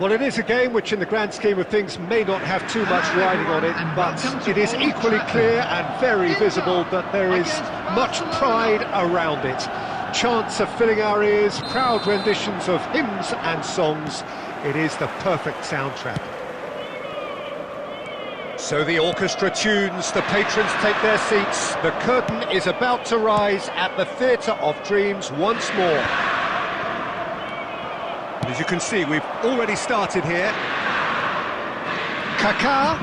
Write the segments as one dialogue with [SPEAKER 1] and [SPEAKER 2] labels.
[SPEAKER 1] Well, it is a game which in the grand scheme of things may not have too much riding on it, but it is equally clear and very visible that there is much pride around it. Chants are filling our ears, proud renditions of hymns and songs. It is the perfect soundtrack. So the orchestra tunes, the patrons take their seats, the curtain is about to rise at the Theatre of Dreams once more. As you can see, we've already started here. Kaká.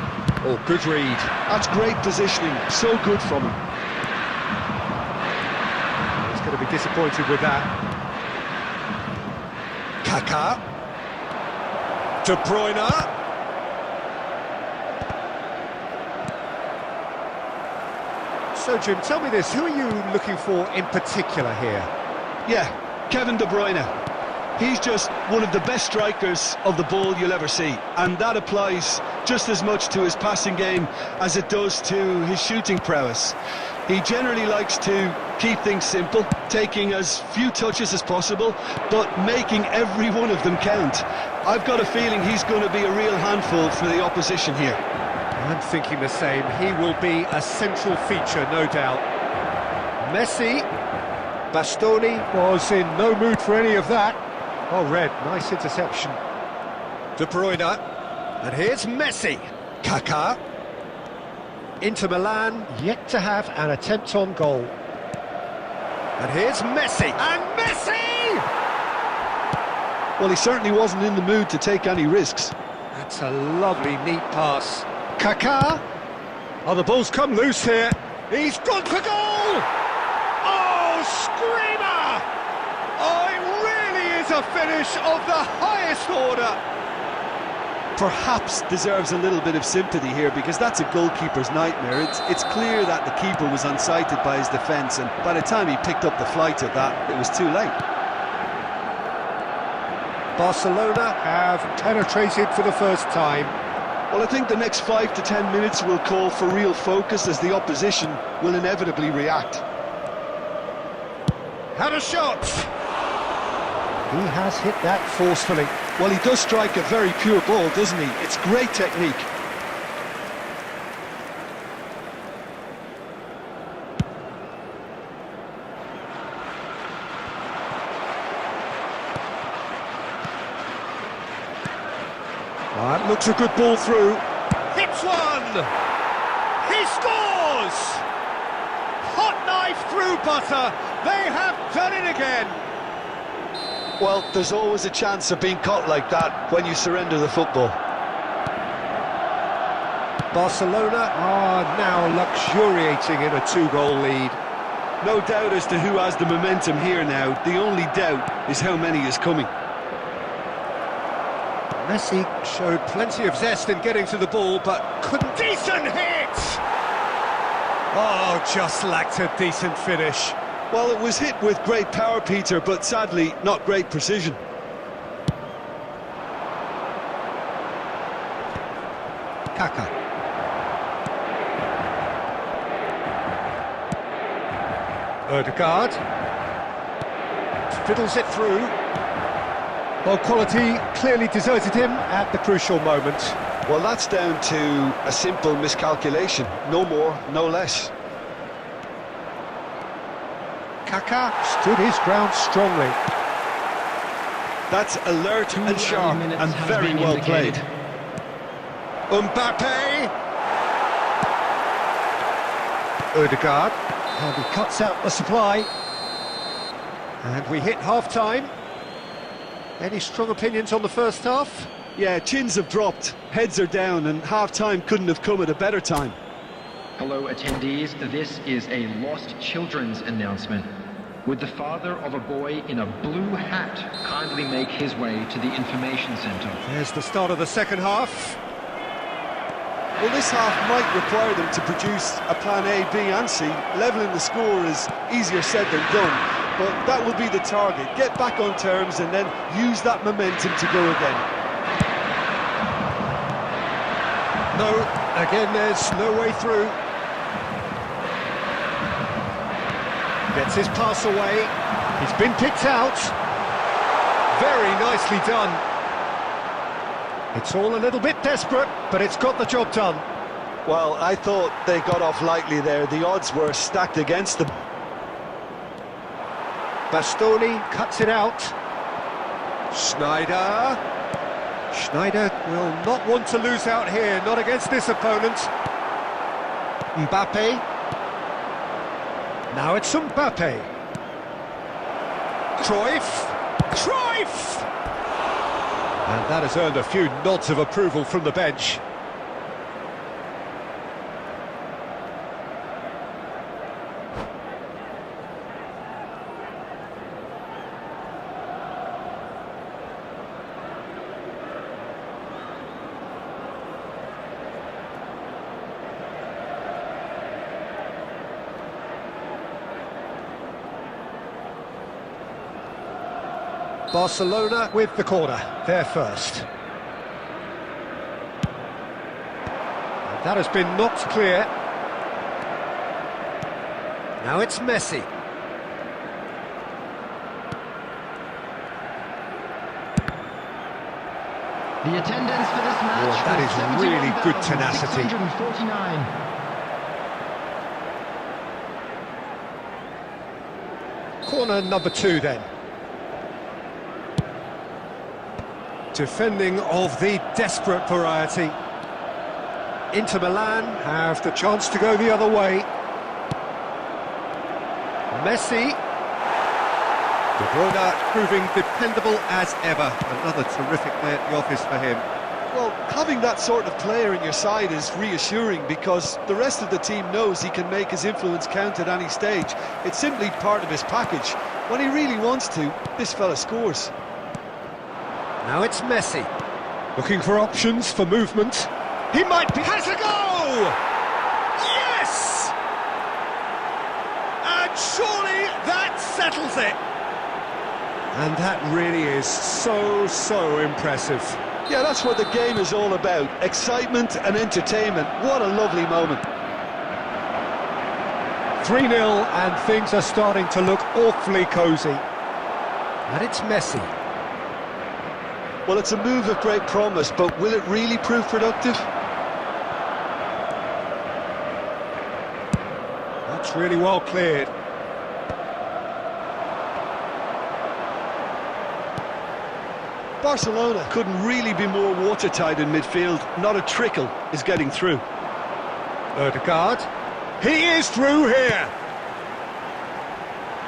[SPEAKER 1] Oh, good read.
[SPEAKER 2] That's great positioning, so good from him.
[SPEAKER 1] He's going to be disappointed with that. Kaká. De Bruyne. So, Jim, tell me this, who are you looking for in particular here?
[SPEAKER 2] Yeah, Kevin De Bruyne. He's just one of the best strikers of the ball you'll ever see, and that applies just as much to his passing game as it does to his shooting prowess. He generally likes to keep things simple, taking as few touches as possible, but making every one of them count. I've got a feeling he's going to be a real handful for the opposition here.
[SPEAKER 1] I'm thinking the same. He will be a central feature, no doubt. Messi. Bastoni was in no mood for any of that. Oh, Red, nice interception. De Bruyne, and here's Messi. Kaká. Inter Milan, yet to have an attempt on goal. And here's Messi, and Messi!
[SPEAKER 2] Well, he certainly wasn't in the mood to take any risks.
[SPEAKER 1] That's a lovely, neat pass. Kaká. Oh, the ball's come loose here. He's gone for goal! Oh, screamer! Oh, it really is a finish of the highest order.
[SPEAKER 2] Perhaps deserves a little bit of sympathy here, because that's a goalkeeper's nightmare. It's clear that the keeper was unsighted by his defence, and by the time he picked up the flight of that, it was too late.
[SPEAKER 1] Barcelona have penetrated for the first time.
[SPEAKER 2] Well, I think the next 5 to 10 minutes will call for real focus, as the opposition will inevitably react.
[SPEAKER 1] Had a shot! He has hit that forcefully.
[SPEAKER 2] Well, he does strike a very pure ball, doesn't he? It's great technique.
[SPEAKER 1] That looks a good ball through. Hits one! He scores! Hot knife through butter. They have done it again.
[SPEAKER 2] Well, there's always a chance of being caught like that when you surrender the football.
[SPEAKER 1] Barcelona are now luxuriating in a 2-goal lead.
[SPEAKER 2] No doubt as to who has the momentum here now. The only doubt is how many is coming.
[SPEAKER 1] Messi showed plenty of zest in getting to the ball, but couldn't... Decent hit! Oh, just lacked a decent finish.
[SPEAKER 2] Well, it was hit with great power, Peter, but sadly, not great precision.
[SPEAKER 1] Kaká. Ødegaard. Fiddles it through. Well, quality clearly deserted him at the crucial moment.
[SPEAKER 2] Well, that's down to a simple miscalculation. No more, no less.
[SPEAKER 1] Kaká stood his ground strongly.
[SPEAKER 2] That's alert and sharp and very well played.
[SPEAKER 1] Mbappe! Ødegaard, and he cuts out the supply. And we hit half-time. Any strong opinions on the first half?
[SPEAKER 2] Yeah, chins have dropped, heads are down, and half-time couldn't have come at a better time.
[SPEAKER 3] Hello attendees, this is a lost children's announcement. Would the father of a boy in a blue hat kindly make his way to the information centre?
[SPEAKER 1] There's the start of the second half.
[SPEAKER 2] Well, this half might require them to produce a plan A, B and C. Levelling the score is easier said than done, but that will be the target. Get back on terms and then use that momentum to go again.
[SPEAKER 1] No, again there's no way through. Gets his pass away. He's been picked out. Very nicely done. It's all a little bit desperate, but it's got the job done.
[SPEAKER 2] Well, I thought they got off lightly there. The odds were stacked against them.
[SPEAKER 1] Bastoni cuts it out. Schneider. Schneider will not want to lose out here, not against this opponent. Mbappe. Now it's Mbappe. Cruyff. Cruyff! And that has earned a few nods of approval from the bench. Barcelona with the corner, there first. And that has been knocked clear. Now it's Messi.
[SPEAKER 3] The attendance for this match
[SPEAKER 1] Oh, that is really good tenacity.
[SPEAKER 3] 649.
[SPEAKER 1] Corner number 2 then. Defending of the desperate variety. Inter Milan have the chance to go the other way. Messi. De Bruyne proving dependable as ever. Another terrific day at the office for him.
[SPEAKER 2] Well, having that sort of player in your side is reassuring because the rest of the team knows he can make his influence count at any stage. It's simply part of his package. When he really wants to, this fella scores.
[SPEAKER 1] Now it's Messi, looking for options for movement. He might be... has a goal! Yes! And surely that settles it. And that really is so impressive.
[SPEAKER 2] Yeah, that's what the game is all about. Excitement and entertainment. What a lovely moment.
[SPEAKER 1] 3-0 and things are starting to look awfully cosy. And it's Messi.
[SPEAKER 2] Well, it's a move of great promise, but will it really prove productive?
[SPEAKER 1] That's really well cleared.
[SPEAKER 2] Barcelona couldn't really be more watertight in midfield. Not a trickle is getting through.
[SPEAKER 1] Odegaard. He is through here.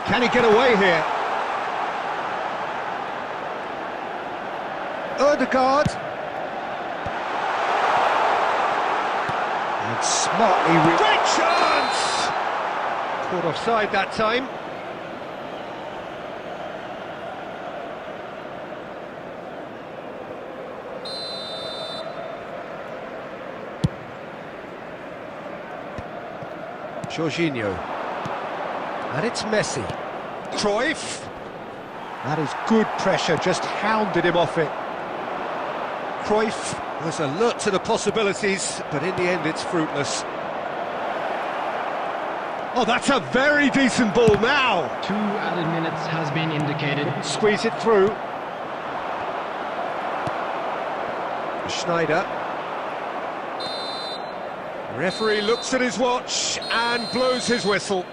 [SPEAKER 1] Can he get away here? Odegaard. And smartly... Great chance! Caught offside that time. Jorginho. And it's Messi. Cruyff. That is good pressure, just hounded him off it. Cruyff was alert to the possibilities, but in the end it's fruitless. Oh, that's a very decent ball now.
[SPEAKER 3] 2 added minutes has been indicated.
[SPEAKER 1] Squeeze it through. Schneider. Referee looks at his watch and blows his whistle.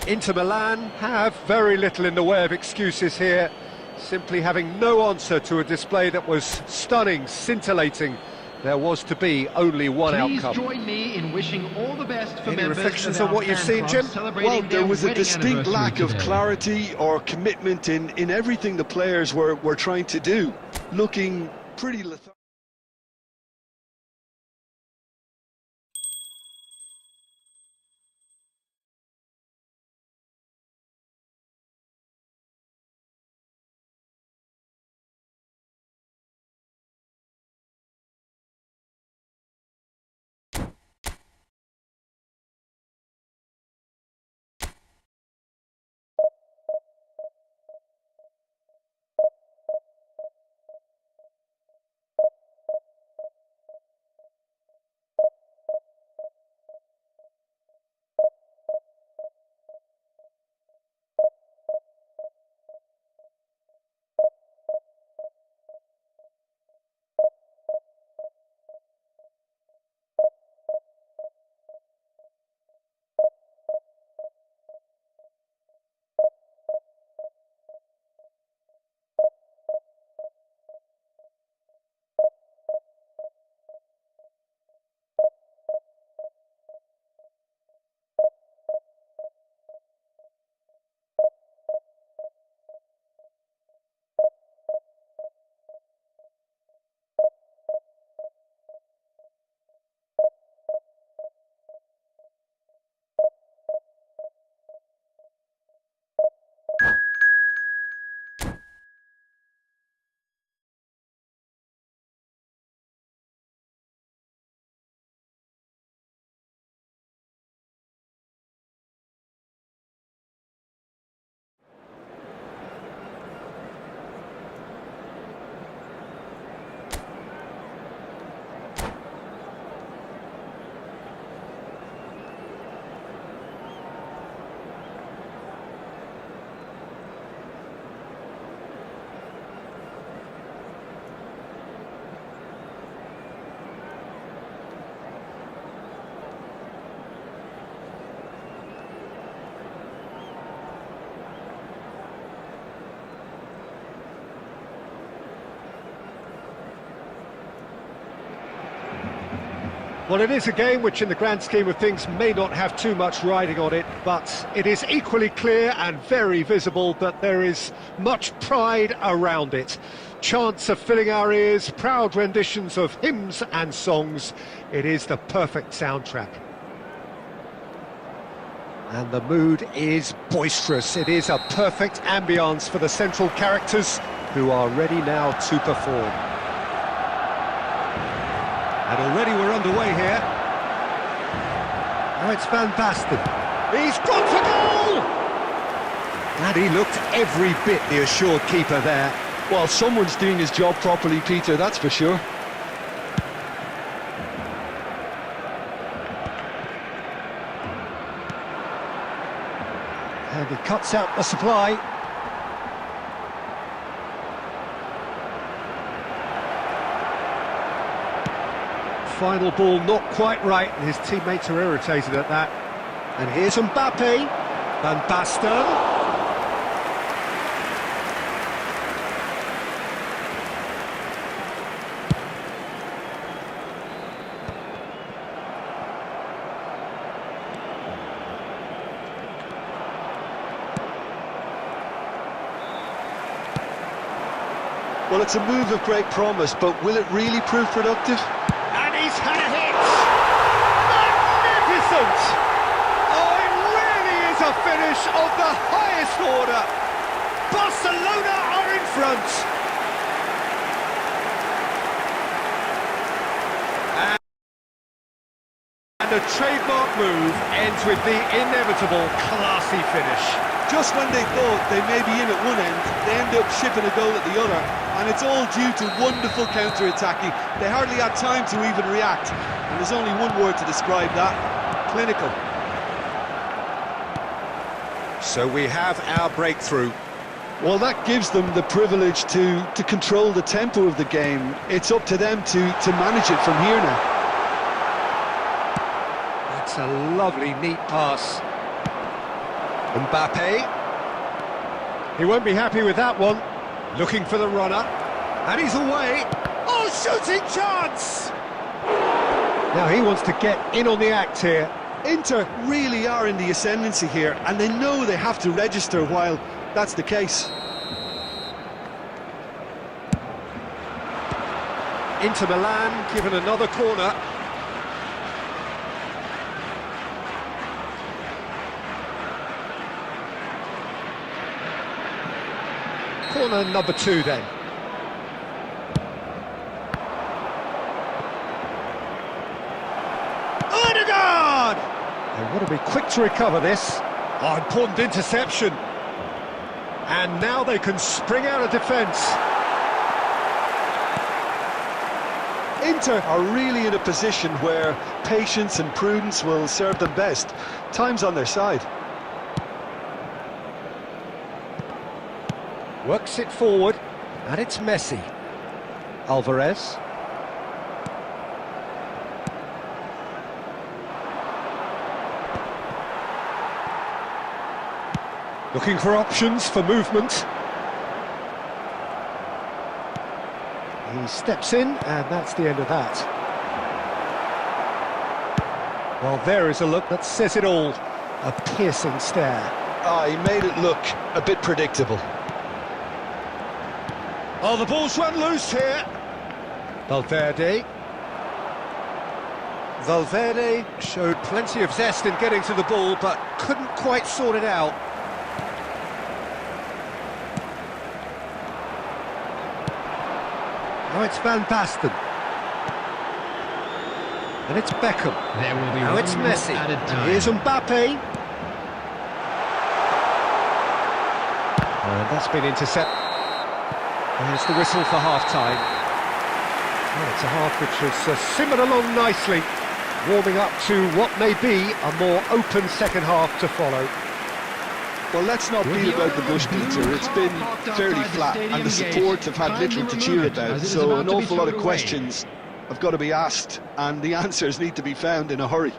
[SPEAKER 1] Inter Milan have very little in the way of excuses here, simply having no answer to a display that was stunning, scintillating. There was to be only one outcome.
[SPEAKER 3] Please join me in wishing all the best for
[SPEAKER 1] Any
[SPEAKER 3] members
[SPEAKER 1] reflections
[SPEAKER 3] of
[SPEAKER 1] on what
[SPEAKER 3] our
[SPEAKER 1] you've
[SPEAKER 3] fan
[SPEAKER 1] seen,
[SPEAKER 3] club
[SPEAKER 1] Jim?
[SPEAKER 3] celebrating
[SPEAKER 2] Well, there
[SPEAKER 3] their
[SPEAKER 2] was a
[SPEAKER 3] wedding
[SPEAKER 2] distinct lack
[SPEAKER 3] anniversary
[SPEAKER 2] of
[SPEAKER 3] today.
[SPEAKER 2] clarity or commitment in everything the players were trying to do. Looking pretty lethargic.
[SPEAKER 1] Well, it is a game which in the grand scheme of things may not have too much riding on it, but it is equally clear and very visible that there is much pride around it. Chants are filling our ears, proud renditions of hymns and songs. It is the perfect soundtrack. And the mood is boisterous. It is a perfect ambience for the central characters who are ready now to perform. And already we're underway here. Now it's Van Basten. He's got to goal! And he looked every bit the assured keeper there.
[SPEAKER 2] Well, someone's doing his job properly, Peter, that's for sure.
[SPEAKER 1] And he cuts out the supply. Final ball not quite right, and his teammates are irritated at that. And here's Mbappe. Van Basten.
[SPEAKER 2] Well, it's a move of great promise, but will it really prove productive?
[SPEAKER 1] And he's had a hit! Magnificent! Oh, it really is a finish of the highest order! Barcelona are in front! And the trademark move ends with the inevitable classy finish.
[SPEAKER 2] Just when they thought they may be in at one end, they end up shipping a goal at the other, and it's all due to wonderful counter-attacking. They hardly had time to even react, and there's only one word to describe that: clinical.
[SPEAKER 1] So we have our breakthrough.
[SPEAKER 2] Well, that gives them the privilege to control the tempo of the game. It's up to them to manage it from here now.
[SPEAKER 1] That's a lovely, neat pass. Mbappe. He won't be happy with that one. Looking for the runner. And he's away. Oh, shooting chance! Now he wants to get in on the act here.
[SPEAKER 2] Inter really are in the ascendancy here, and they know they have to register while that's the case.
[SPEAKER 1] Inter Milan given another corner. Corner number 2 then. Odegaard! They want to be quick to recover this. Oh, important interception. And now they can spring out of defence.
[SPEAKER 2] Inter are really in a position where patience and prudence will serve them best. Time's on their side.
[SPEAKER 1] Works it forward, and it's Messi. Alvarez. Looking for options for movement. He steps in, and that's the end of that. Well, there is a look that says it all. A piercing stare.
[SPEAKER 2] Ah, he made it look a bit predictable.
[SPEAKER 1] Oh, the ball's run loose here. Valverde. Valverde showed plenty of zest in getting to the ball, but couldn't quite sort it out. Now it's Van Basten. And it's Beckham.
[SPEAKER 3] There will be
[SPEAKER 1] Now it's Messi.
[SPEAKER 3] added
[SPEAKER 1] And
[SPEAKER 3] time.
[SPEAKER 1] here's Mbappe. And that's been intercepted. There's the whistle for half-time. Well, it's a half which has simmered along nicely, warming up to what may be a more open second half to follow.
[SPEAKER 2] Well, let's not beat about the bush, Peter. It's been fairly flat, and the support have had little to cheer about, so an awful lot of questions have got to be asked, and the answers need to be found in a hurry.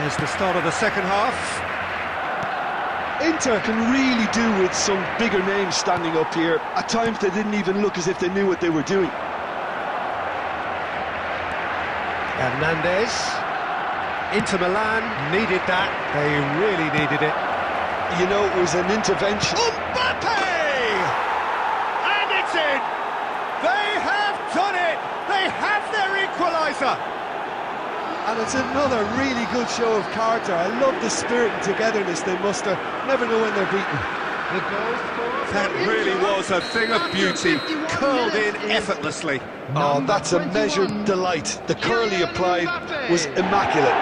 [SPEAKER 1] There's the start of the second half.
[SPEAKER 2] Inter can really do with some bigger names standing up here. At times they didn't even look as if they knew what they were doing.
[SPEAKER 1] Hernandez. Inter Milan needed that. They really needed it.
[SPEAKER 2] You know, it was an intervention.
[SPEAKER 1] Mbappe! And it's in! They have done it! They have their equaliser!
[SPEAKER 2] And it's another really good show of character. I love the spirit and togetherness they muster. Never know when they're beaten.
[SPEAKER 3] The goal scorer
[SPEAKER 1] That
[SPEAKER 3] for
[SPEAKER 1] really
[SPEAKER 3] Inter
[SPEAKER 1] was a thing of
[SPEAKER 3] after
[SPEAKER 1] beauty,
[SPEAKER 3] 51
[SPEAKER 1] curled in
[SPEAKER 3] minutes is
[SPEAKER 1] effortlessly.
[SPEAKER 2] Oh,
[SPEAKER 3] number
[SPEAKER 2] that's a
[SPEAKER 3] 21,
[SPEAKER 2] measured delight. The curl he
[SPEAKER 3] Kylian
[SPEAKER 2] applied
[SPEAKER 3] Mbappe.
[SPEAKER 2] was immaculate.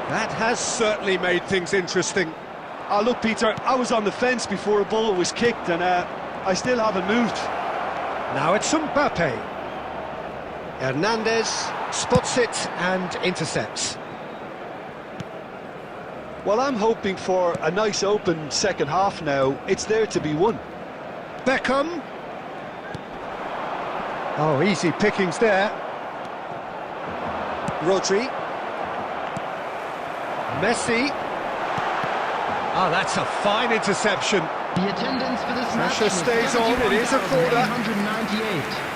[SPEAKER 1] That has certainly made things interesting.
[SPEAKER 2] Oh, look, Peter, I was on the fence before a ball was kicked, and I still haven't moved.
[SPEAKER 1] Now it's Mbappe. Hernandez spots it and intercepts.
[SPEAKER 2] Well, I'm hoping for a nice open second half now. It's there to be won.
[SPEAKER 1] Beckham. Oh, easy pickings there. Rodri. Messi. Oh, that's a fine interception.
[SPEAKER 3] The attendance for this match
[SPEAKER 1] Pressure
[SPEAKER 3] was
[SPEAKER 1] stays on, it is a corner.
[SPEAKER 3] 71,898.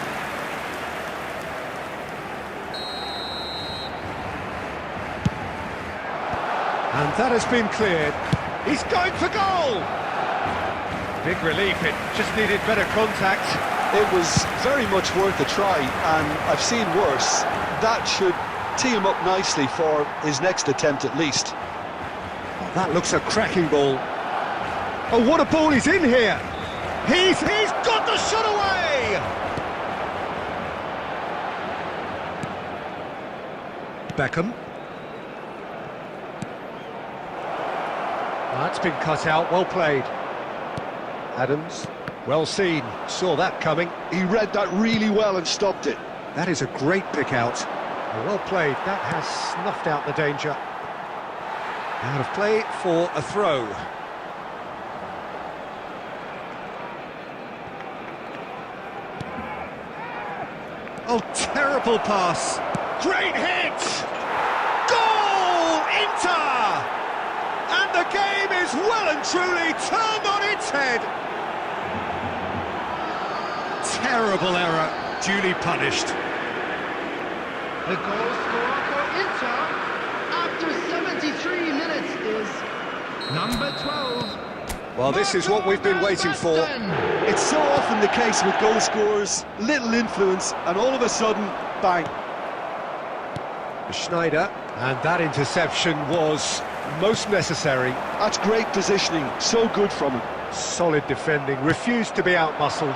[SPEAKER 1] And that has been cleared. He's going for goal! Big relief, it just needed better contact.
[SPEAKER 2] It was very much worth a try, and I've seen worse. That should tee him up nicely for his next attempt at least.
[SPEAKER 1] That looks a cracking ball. Oh, what a ball he's in here! He's got the shot away! Beckham. That's been cut out, well played. Adams, well seen, saw that coming.
[SPEAKER 2] He read that really well and stopped it.
[SPEAKER 1] That is a great pick out. Well played, that has snuffed out the danger. Out of play for a throw. Oh, terrible pass. Great hit! Goal! Inter! And the game is well and truly turned on its head. Terrible error, duly punished.
[SPEAKER 3] The goal scorer for Inter after 73 minutes is number 12.
[SPEAKER 1] Well, this is what we've been waiting for.
[SPEAKER 2] It's so often the case with goal scorers, little influence, and all of a sudden, bang.
[SPEAKER 1] Schneider, and that interception was most necessary.
[SPEAKER 2] That's great positioning, so good from him.
[SPEAKER 1] Solid defending, refused to be outmuscled.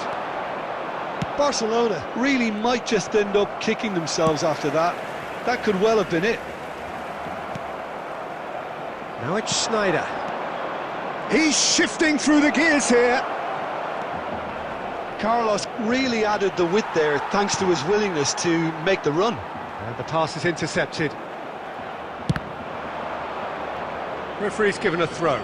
[SPEAKER 2] Barcelona really might just end up kicking themselves after that. That could well have been it.
[SPEAKER 1] Now it's Schneider. He's shifting through the gears here.
[SPEAKER 2] Carlos really added the width there thanks to his willingness to make the run.
[SPEAKER 1] And the pass is intercepted. Referee's given a throw.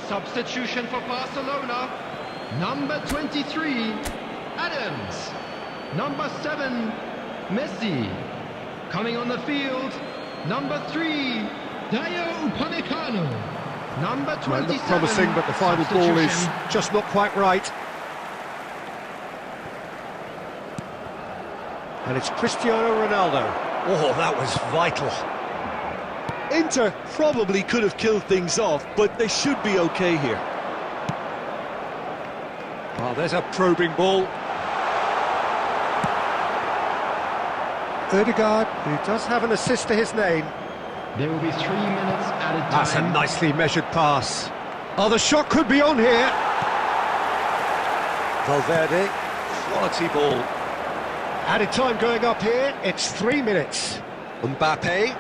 [SPEAKER 3] Substitution for Barcelona. Number 23, Adams. Number 7, Messi. Coming on the field, number 3, Dayo Upamecano. Number 27.
[SPEAKER 1] Looked promising, but the final ball is just not quite right. And it's Cristiano Ronaldo. Oh, that was vital.
[SPEAKER 2] Inter probably could have killed things off, but they should be okay here.
[SPEAKER 1] Oh, there's a probing ball. Ødegaard, who does have an assist to his name.
[SPEAKER 3] There will be 3 minutes added time.
[SPEAKER 1] That's a nicely measured pass. Oh, the shot could be on here. Valverde, quality ball. Added time going up here, it's 3 minutes. Mbappe.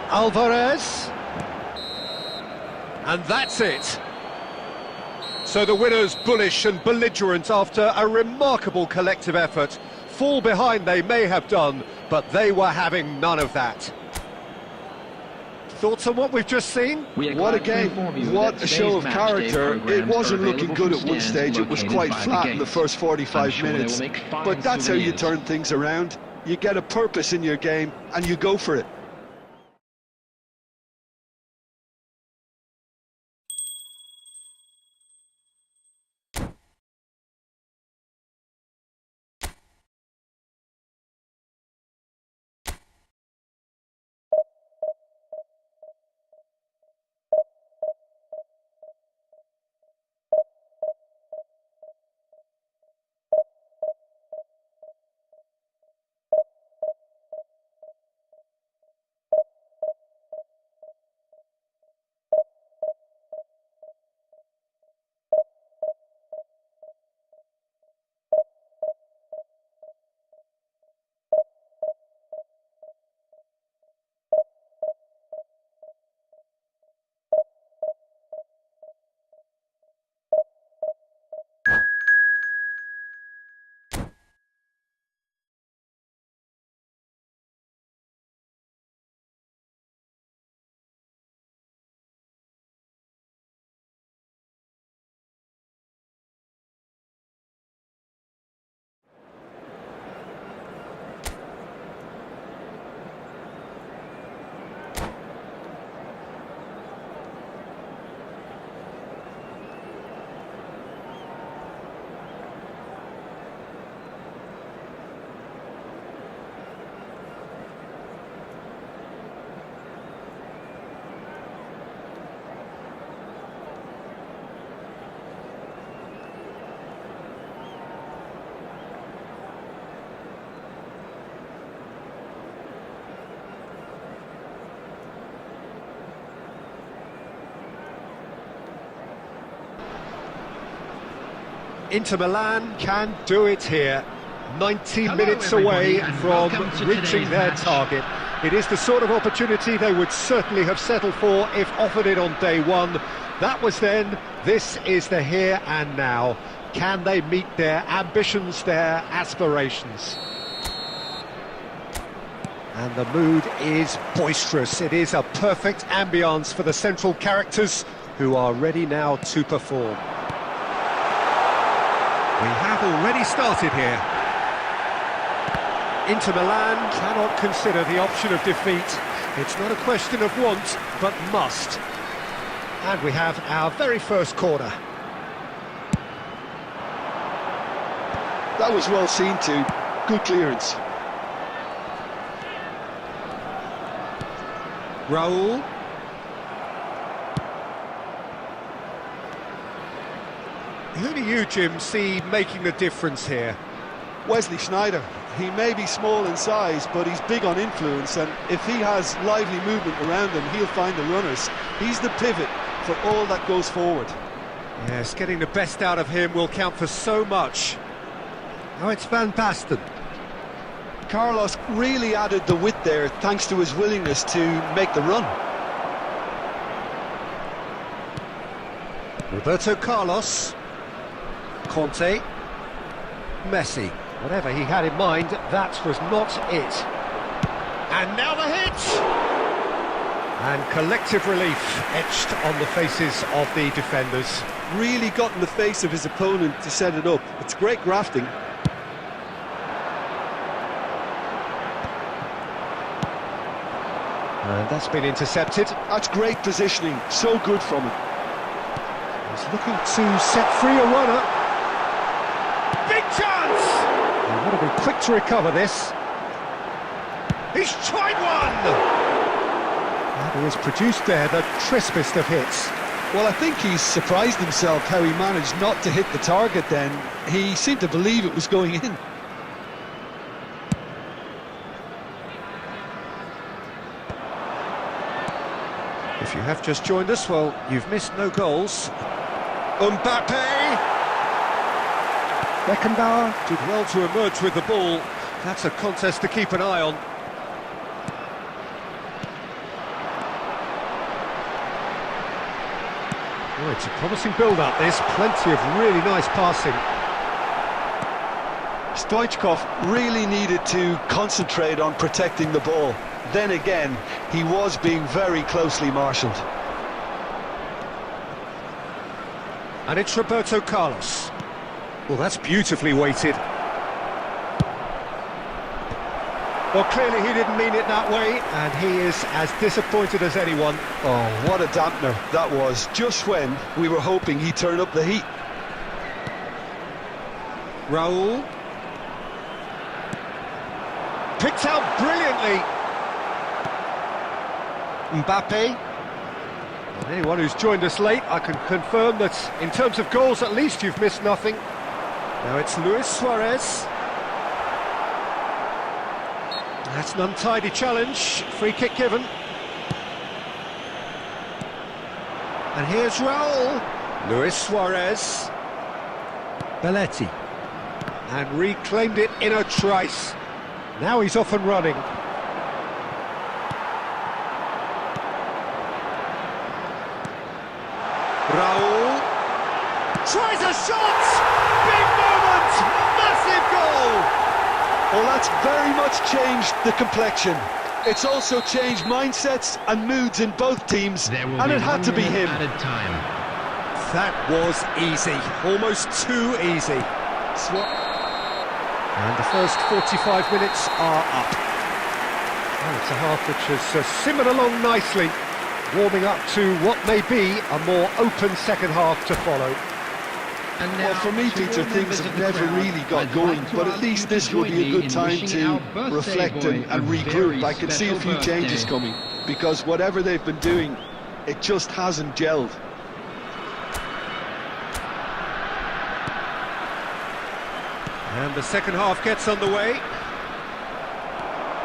[SPEAKER 1] Alvarez. And that's it. So the winners bullish and belligerent after a remarkable collective effort. Fall behind they may have done, but they were having none of that. Thoughts on what we've just seen?
[SPEAKER 2] What a game, what a show of character. It wasn't looking good at one stage, it was quite flat in the first 45 minutes. But that's how you turn things around. You get a purpose in your game and you go for it.
[SPEAKER 1] Inter Milan can do it here. 90 minutes away from reaching their target. It is the sort of opportunity they would certainly have settled for if offered it on day one. That was then, this is the here and now. Can they meet their ambitions, their aspirations? And the mood is boisterous. It is a perfect ambience for the central characters who are ready now to perform. We have already started here. Inter Milan cannot consider the option of defeat. It's not a question of want, but must. And we have our very first corner.
[SPEAKER 2] That was well seen too. Good clearance.
[SPEAKER 1] Raul. Who do you, Jim, see making the difference here?
[SPEAKER 2] Wesley Sneijder. He may be small in size, but he's big on influence, and if he has lively movement around him, he'll find the runners. He's the pivot for all that goes forward.
[SPEAKER 1] Yes, getting the best out of him will count for so much. Now it's Van Basten.
[SPEAKER 2] Carlos really added the width there thanks to his willingness to make the run.
[SPEAKER 1] Roberto Carlos. Conte. Messi. Whatever he had in mind, that was not it. And now the hit! And collective relief etched on the faces of the defenders.
[SPEAKER 2] Really got in the face of his opponent to set it up. It's great grafting.
[SPEAKER 1] And that's been intercepted.
[SPEAKER 2] That's great positioning, so good from him.
[SPEAKER 1] He's looking to set free a runner. Big chance! He's got to be quick to recover this. He's tried one! And he has produced there the crispest of hits.
[SPEAKER 2] Well, I think he's surprised himself how he managed not to hit the target then. He seemed to believe it was going in.
[SPEAKER 1] If you have just joined us, well, you've missed no goals. Mbappe! Beckenbauer did well to emerge with the ball. That's a contest to keep an eye on. Oh, it's a promising build-up, this. Plenty of really nice passing.
[SPEAKER 2] Stoichkov really needed to concentrate on protecting the ball. Then again, he was being very closely marshalled.
[SPEAKER 1] And it's Roberto Carlos. Well, that's beautifully weighted. Well, clearly he didn't mean it that way, and he is as disappointed as anyone.
[SPEAKER 2] Oh, what a dampener that was, just when we were hoping he'd turn up the heat.
[SPEAKER 1] Raul. Picked out brilliantly. Mbappe. And anyone who's joined us late, I can confirm that in terms of goals, at least you've missed nothing. Now it's Luis Suarez. That's an untidy challenge. Free kick given. And here's Raul. Luis Suarez. Belletti. And reclaimed it in a trice. Now he's off and running. Raul tries a shot! Big moment! Massive goal!
[SPEAKER 2] Well, that's very much changed the complexion. It's also changed mindsets and moods in both teams, and it had to be him.
[SPEAKER 3] Time.
[SPEAKER 1] That was easy, almost too easy. And the first 45 minutes are up. Oh, it's a half which has simmered along nicely, warming up to what may be a more open second half to follow.
[SPEAKER 2] Well, for me, Peter, things have never really got going, but at least this will be a good time to reflect and regroup. I can see a few changes coming, because whatever they've been doing, it just hasn't gelled.
[SPEAKER 1] And the second half gets underway.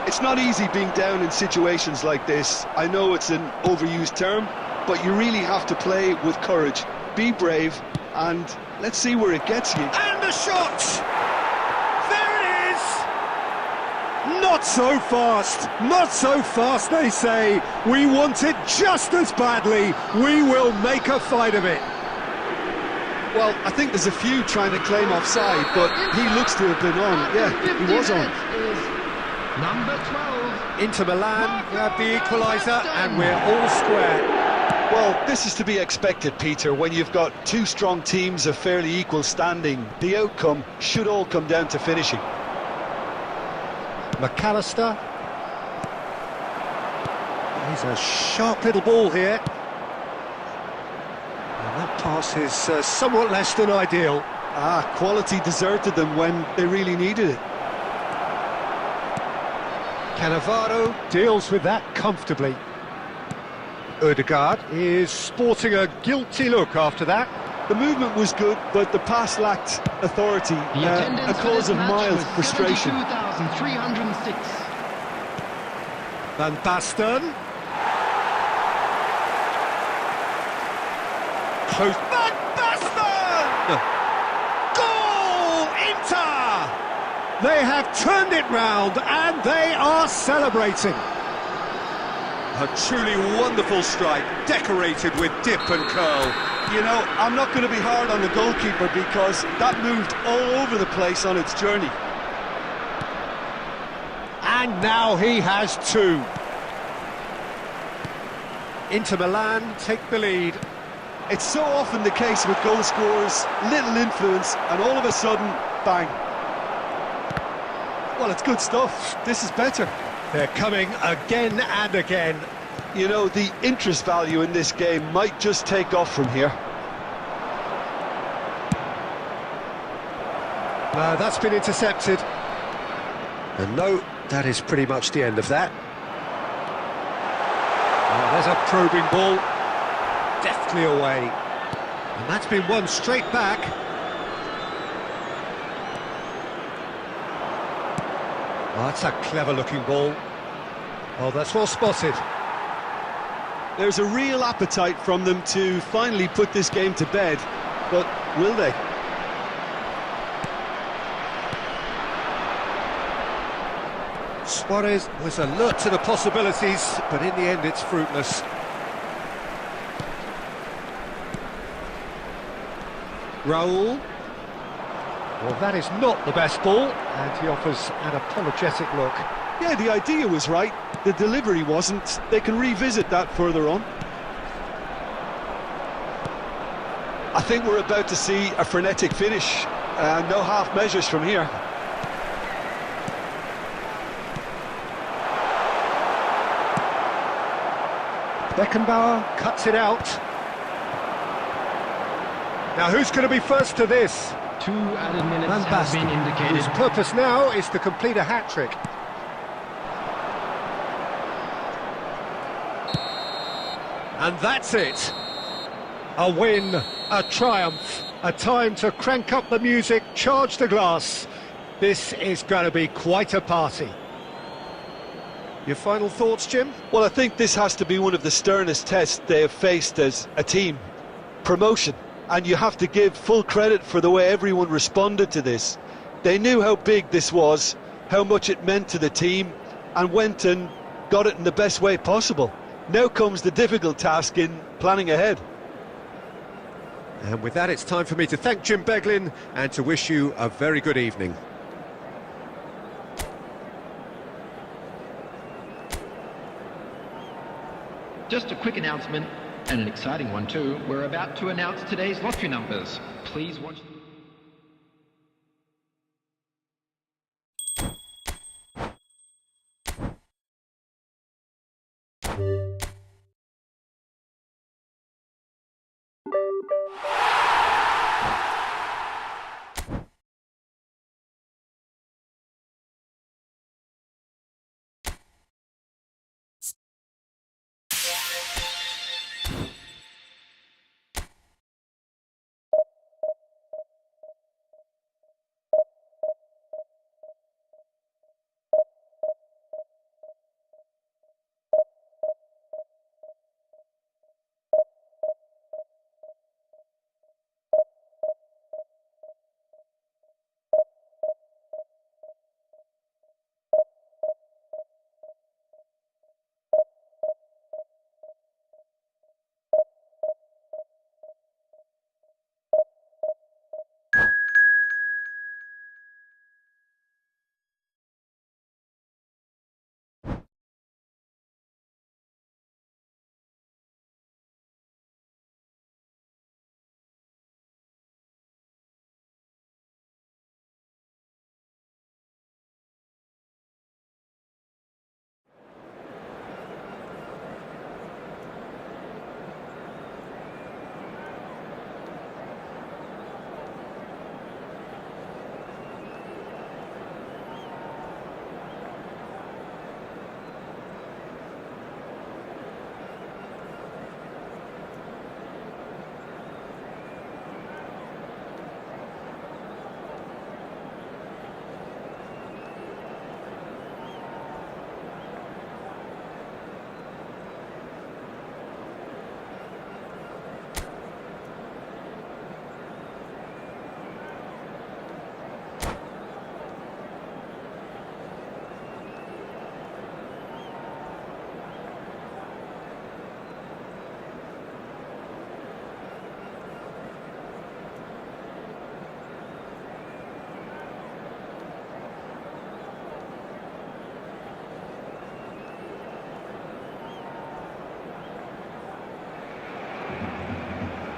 [SPEAKER 2] It's not easy being down in situations like this. I know it's an overused term, but you really have to play with courage. Be brave, and let's see where it gets you.
[SPEAKER 1] And the shot! There it is! Not so fast! Not so fast, they say. We want it just as badly. We will make a fight of it.
[SPEAKER 2] Well, I think there's a few trying to claim offside, but he looks to have been on. Yeah, he was on.
[SPEAKER 3] Number 12.
[SPEAKER 1] Inter Milan grab the equaliser, and we're all square.
[SPEAKER 2] Well, this is to be expected, Peter. When you've got two strong teams of fairly equal standing, the outcome should all come down to finishing.
[SPEAKER 1] McAllister. He's a sharp little ball here. And that pass is somewhat less than ideal.
[SPEAKER 2] Quality deserted them when they really needed it.
[SPEAKER 1] Cannavaro deals with that comfortably. Ødegaard is sporting a guilty look after that.
[SPEAKER 2] The movement was good, but the pass lacked authority, a cause of mild frustration.
[SPEAKER 3] 72,306.
[SPEAKER 1] Van Basten. Close. Van Basten! Goal! Inter! They have turned it round, and they are celebrating. A truly wonderful strike, decorated with dip and curl.
[SPEAKER 2] You know, I'm not going to be hard on the goalkeeper because that moved all over the place on its journey.
[SPEAKER 1] And now he has two. Inter Milan take the lead.
[SPEAKER 2] It's so often the case with goal scorers, little influence, and all of a sudden, bang. Well, it's good stuff. This is better.
[SPEAKER 1] They're coming again and again.
[SPEAKER 2] You know, the interest value in this game might just take off from here.
[SPEAKER 1] That's been intercepted. And no, that is pretty much the end of that. There's a probing ball. Deftly away. And that's been won straight back. Oh, that's a clever-looking ball. Oh, that's well spotted.
[SPEAKER 2] There's a real appetite from them to finally put this game to bed, but will they?
[SPEAKER 1] Suarez was alert to the possibilities, but in the end it's fruitless. Raul. Well, that is not the best ball, and he offers an apologetic look.
[SPEAKER 2] Yeah, the idea was right, the delivery wasn't. They can revisit that further on. I think we're about to see a frenetic finish. No half measures from here.
[SPEAKER 1] Beckenbauer cuts it out. Now who's going to be first to this?
[SPEAKER 3] 2 added minutes
[SPEAKER 1] Van
[SPEAKER 3] have
[SPEAKER 1] Basten,
[SPEAKER 3] been indicated.
[SPEAKER 1] whose purpose now is to complete a hat-trick. And that's it. A win, a triumph, a time to crank up the music, charge the glass. This is going to be quite a party. Your final thoughts, Jim?
[SPEAKER 2] Well, I think this has to be one of the sternest tests they have faced as a team. Promotion. And you have to give full credit for the way everyone responded to this. They knew how big this was, how much it meant to the team, and went and got it in the best way possible. Now comes the difficult task in planning ahead.
[SPEAKER 1] And with that, it's time for me to thank Jim Beglin and to wish you a very good evening.
[SPEAKER 3] Just a quick announcement, and an exciting one too. We're about to announce today's lottery numbers. Please watch...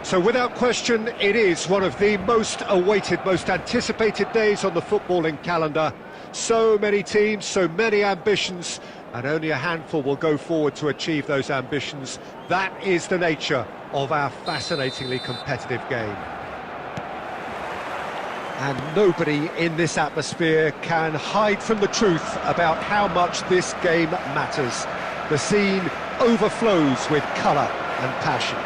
[SPEAKER 1] So without question, it is one of the most awaited, most anticipated days on the footballing calendar. So many teams, so many ambitions, and only a handful will go forward to achieve those ambitions. That is the nature of our fascinatingly competitive game. And nobody in this atmosphere can hide from the truth about how much this game matters. The scene overflows with colour and passion.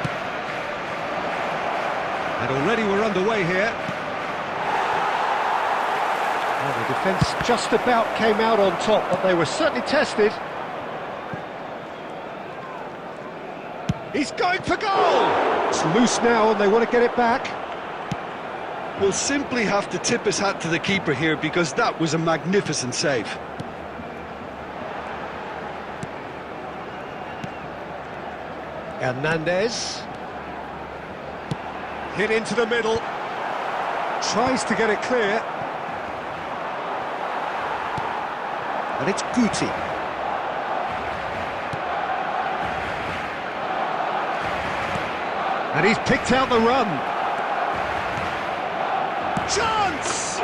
[SPEAKER 1] And already we're underway here. Well, the defence just about came out on top, but they were certainly tested. He's going for goal! It's loose now and they want to get it back.
[SPEAKER 2] We'll simply have to tip his hat to the keeper here because that was a magnificent save.
[SPEAKER 1] Hernandez. Hit into the middle. Tries to get it clear. And it's Guti. And he's picked out the run. Chance!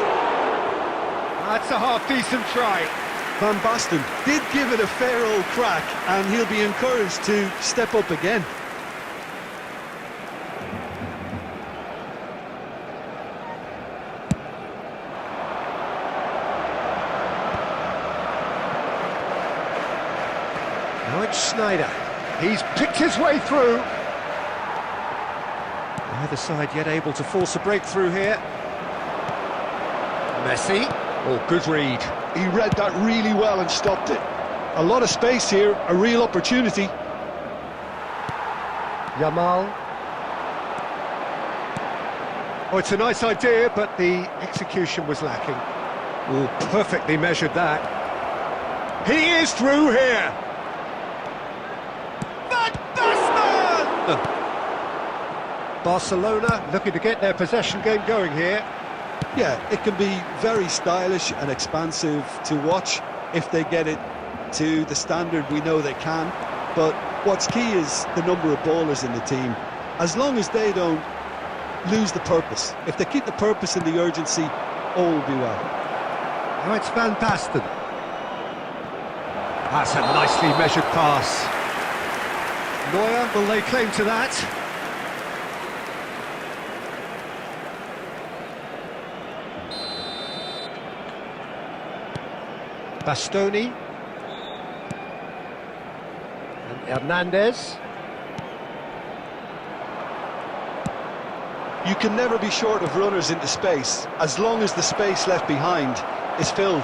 [SPEAKER 1] That's a half-decent try.
[SPEAKER 2] Van Basten did give it a fair old crack, and he'll be encouraged to step up again.
[SPEAKER 1] Now it's Schneider. He's picked his way through. Neither side yet able to force a breakthrough here. Messi. Oh, good read.
[SPEAKER 2] He read that really well and stopped it. A lot of space here, a real opportunity.
[SPEAKER 1] Yamal. Oh, it's a nice idea, but the execution was lacking. Oh, perfectly measured that. He is through here. Van Basten! Barcelona looking to get their possession game going here.
[SPEAKER 2] Yeah, it can be very stylish and expansive to watch if they get it to the standard we know they can. But what's key is the number of ballers in the team. As long as they don't lose the purpose, if they keep the purpose and the urgency, all will be well.
[SPEAKER 1] Now it's Van Basten. That's a nicely measured pass. Neuer will lay claim to that. Bastoni. And Hernandez.
[SPEAKER 2] You can never be short of runners into space, as long as the space left behind is filled.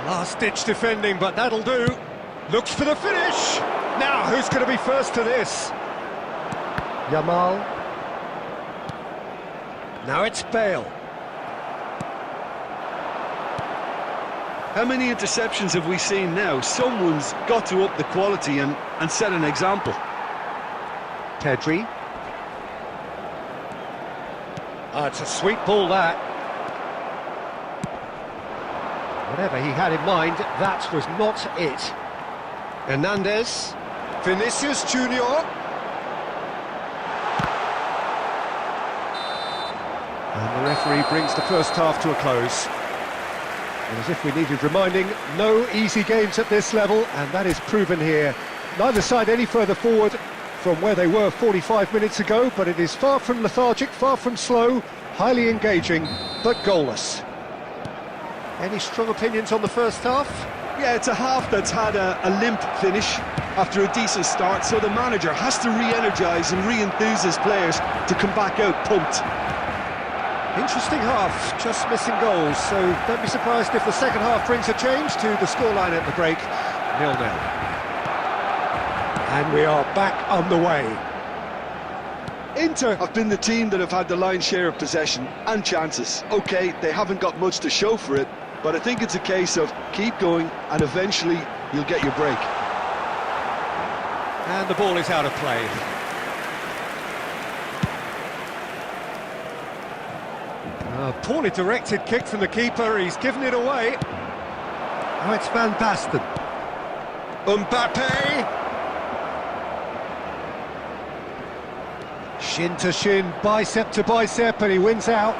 [SPEAKER 1] Last-ditch defending, but that'll do. Looks for the finish. Now, who's going to be first to this? Yamal. Now it's Bale.
[SPEAKER 2] How many interceptions have we seen now? Someone's got to up the quality and set an example.
[SPEAKER 1] Pedri. It's a sweet ball, that. Whatever he had in mind, that was not it. Hernandez. Vinicius Junior. And the referee brings the first half to a close. And as if we needed reminding, no easy games at this level, and that is proven here. Neither side any further forward from where they were 45 minutes ago, but it is far from lethargic, far from slow, highly engaging, but goalless. Any strong opinions on the first half?
[SPEAKER 2] Yeah, it's a half that's had a limp finish after a decent start, so the manager has to re-energise and re-enthuse his players to come back out pumped.
[SPEAKER 1] Interesting half, just missing goals, so don't be surprised if the second half brings a change to the scoreline at the break, 0-0. And we are back on the way.
[SPEAKER 2] Inter have been the team that have had the lion's share of possession and chances. OK, they haven't got much to show for it, but I think it's a case of keep going and eventually you'll get your break.
[SPEAKER 1] And the ball is out of play. A poorly directed kick from the keeper, he's given it away. Now it's Van Basten. Mbappe! Shin to shin, bicep to bicep, and he wins out.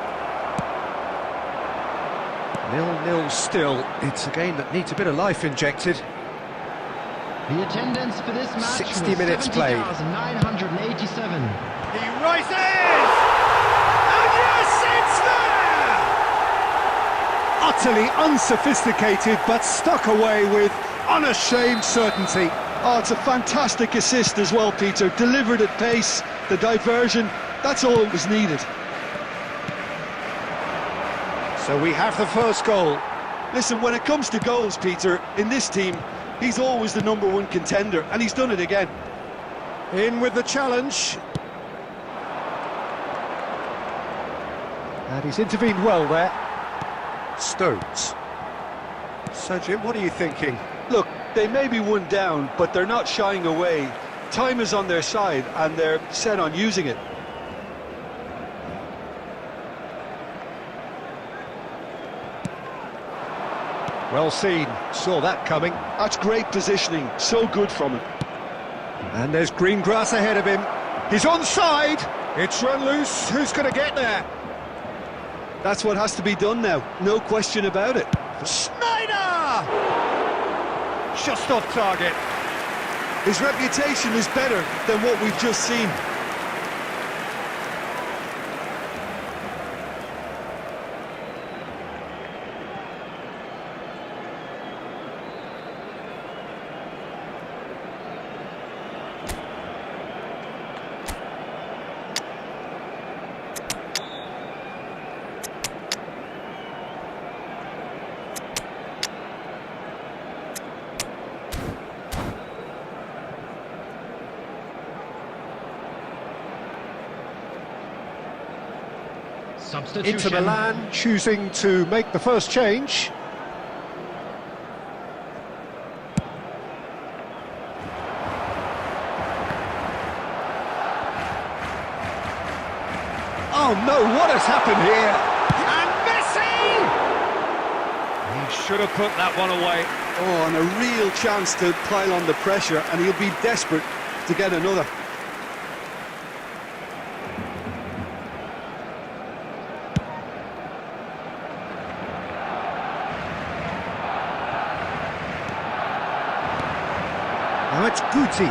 [SPEAKER 1] 0-0 still. It's a game that needs a bit of life injected.
[SPEAKER 3] The attendance for this match
[SPEAKER 1] 60
[SPEAKER 3] was
[SPEAKER 1] minutes played.
[SPEAKER 3] 70,987.
[SPEAKER 1] He rises! And yes, it's there! Utterly unsophisticated, but stuck away with unashamed certainty.
[SPEAKER 2] Oh, it's a fantastic assist as well, Peter. Delivered at pace, the diversion, that's all that was needed.
[SPEAKER 1] So we have the first goal.
[SPEAKER 2] Listen, when it comes to goals, Peter, in this team, he's always the #1 contender, and he's done it again.
[SPEAKER 1] In with the challenge. And he's intervened well there. Stones. So, Jim, what are you thinking?
[SPEAKER 2] Look, they may be one down, but they're not shying away Time is on their side, and they're set on using it.
[SPEAKER 1] Well seen, saw that coming.
[SPEAKER 2] That's great positioning, so good from him.
[SPEAKER 1] And there's green grass ahead of him. He's onside. It's run loose. Who's going to get there?
[SPEAKER 2] That's what has to be done now, no question about it.
[SPEAKER 1] Snyder! Just off target.
[SPEAKER 2] His reputation is better than what we've just seen.
[SPEAKER 3] Substitution.
[SPEAKER 1] Inter Milan choosing to make the first change. Oh no, what has happened here? And Messi! He should have put that one away.
[SPEAKER 2] Oh, and a real chance to pile on the pressure, and he'll be desperate to get another.
[SPEAKER 1] Now it's Guti.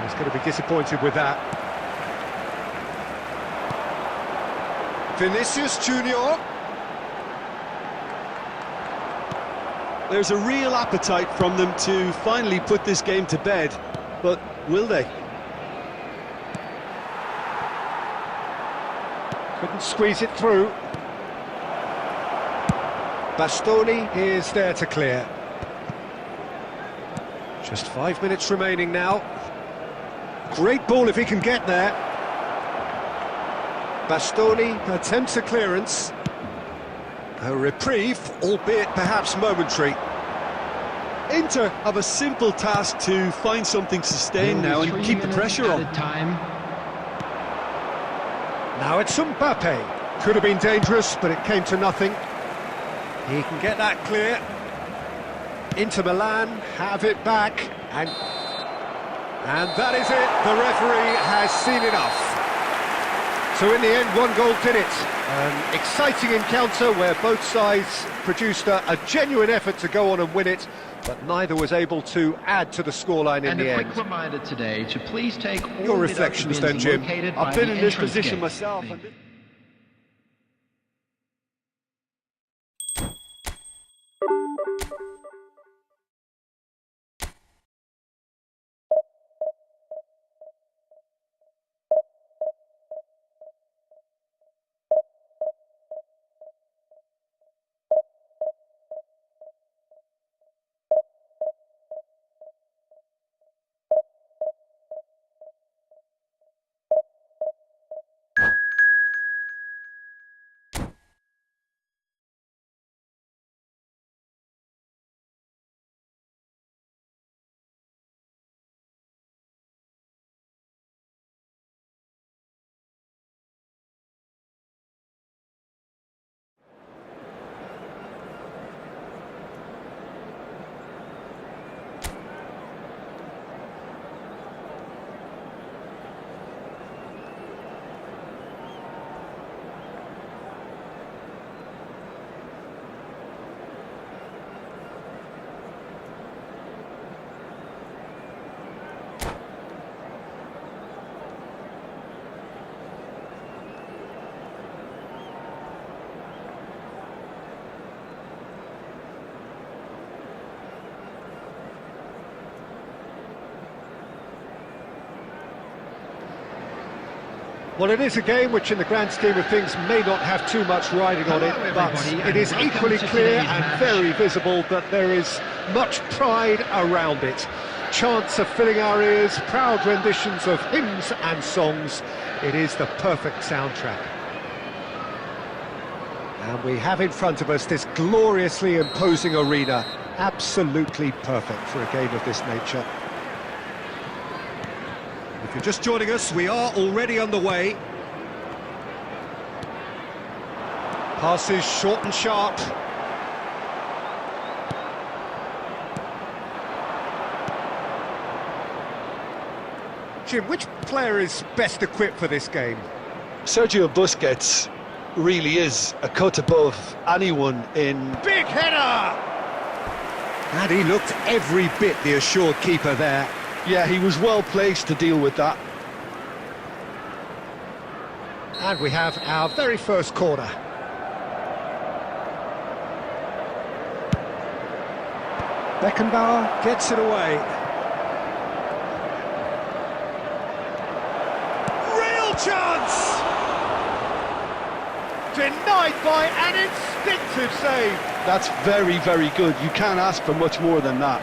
[SPEAKER 1] He's going to be disappointed with that. Vinicius Junior.
[SPEAKER 2] There's a real appetite from them to finally put this game to bed, but will they?
[SPEAKER 1] Couldn't squeeze it through. Bastoni is there to clear. Just 5 minutes remaining now. Great ball if he can get there. Bastoni attempts a clearance. A reprieve, albeit perhaps momentary.
[SPEAKER 2] Inter have a simple task to find something sustained now and keep the pressure on.
[SPEAKER 1] Now it's Mbappe. Could have been dangerous, but it came to nothing. He can get that clear. Inter Milan have it back, and that is it. The referee has seen enough. So in the end, one goal did it. An exciting encounter where both sides produced a genuine effort to go on and win it, but neither was able to add to the scoreline in the end.
[SPEAKER 3] And a quick reminder today to please take all
[SPEAKER 1] your reflections then, Jim.
[SPEAKER 2] I've been in this position myself.
[SPEAKER 1] Well, it is a game which in the grand scheme of things may not have too much riding on it, but it is equally clear and very visible that there is much pride around it. Chants are filling our ears, proud renditions of hymns and songs. It is the perfect soundtrack. And we have in front of us this gloriously imposing arena. Absolutely perfect for a game of this nature. If you're just joining us, we are already underway. Passes short and sharp. Jim, which player is best equipped for this game?
[SPEAKER 2] Sergio Busquets really is a cut above anyone in...
[SPEAKER 1] Big header! And he looked every bit the assured keeper there.
[SPEAKER 2] Yeah, he was well placed to deal with that.
[SPEAKER 1] And we have our very first corner. Beckenbauer gets it away. Real chance! Denied by an instinctive save.
[SPEAKER 2] That's very, very good. You can't ask for much more than that.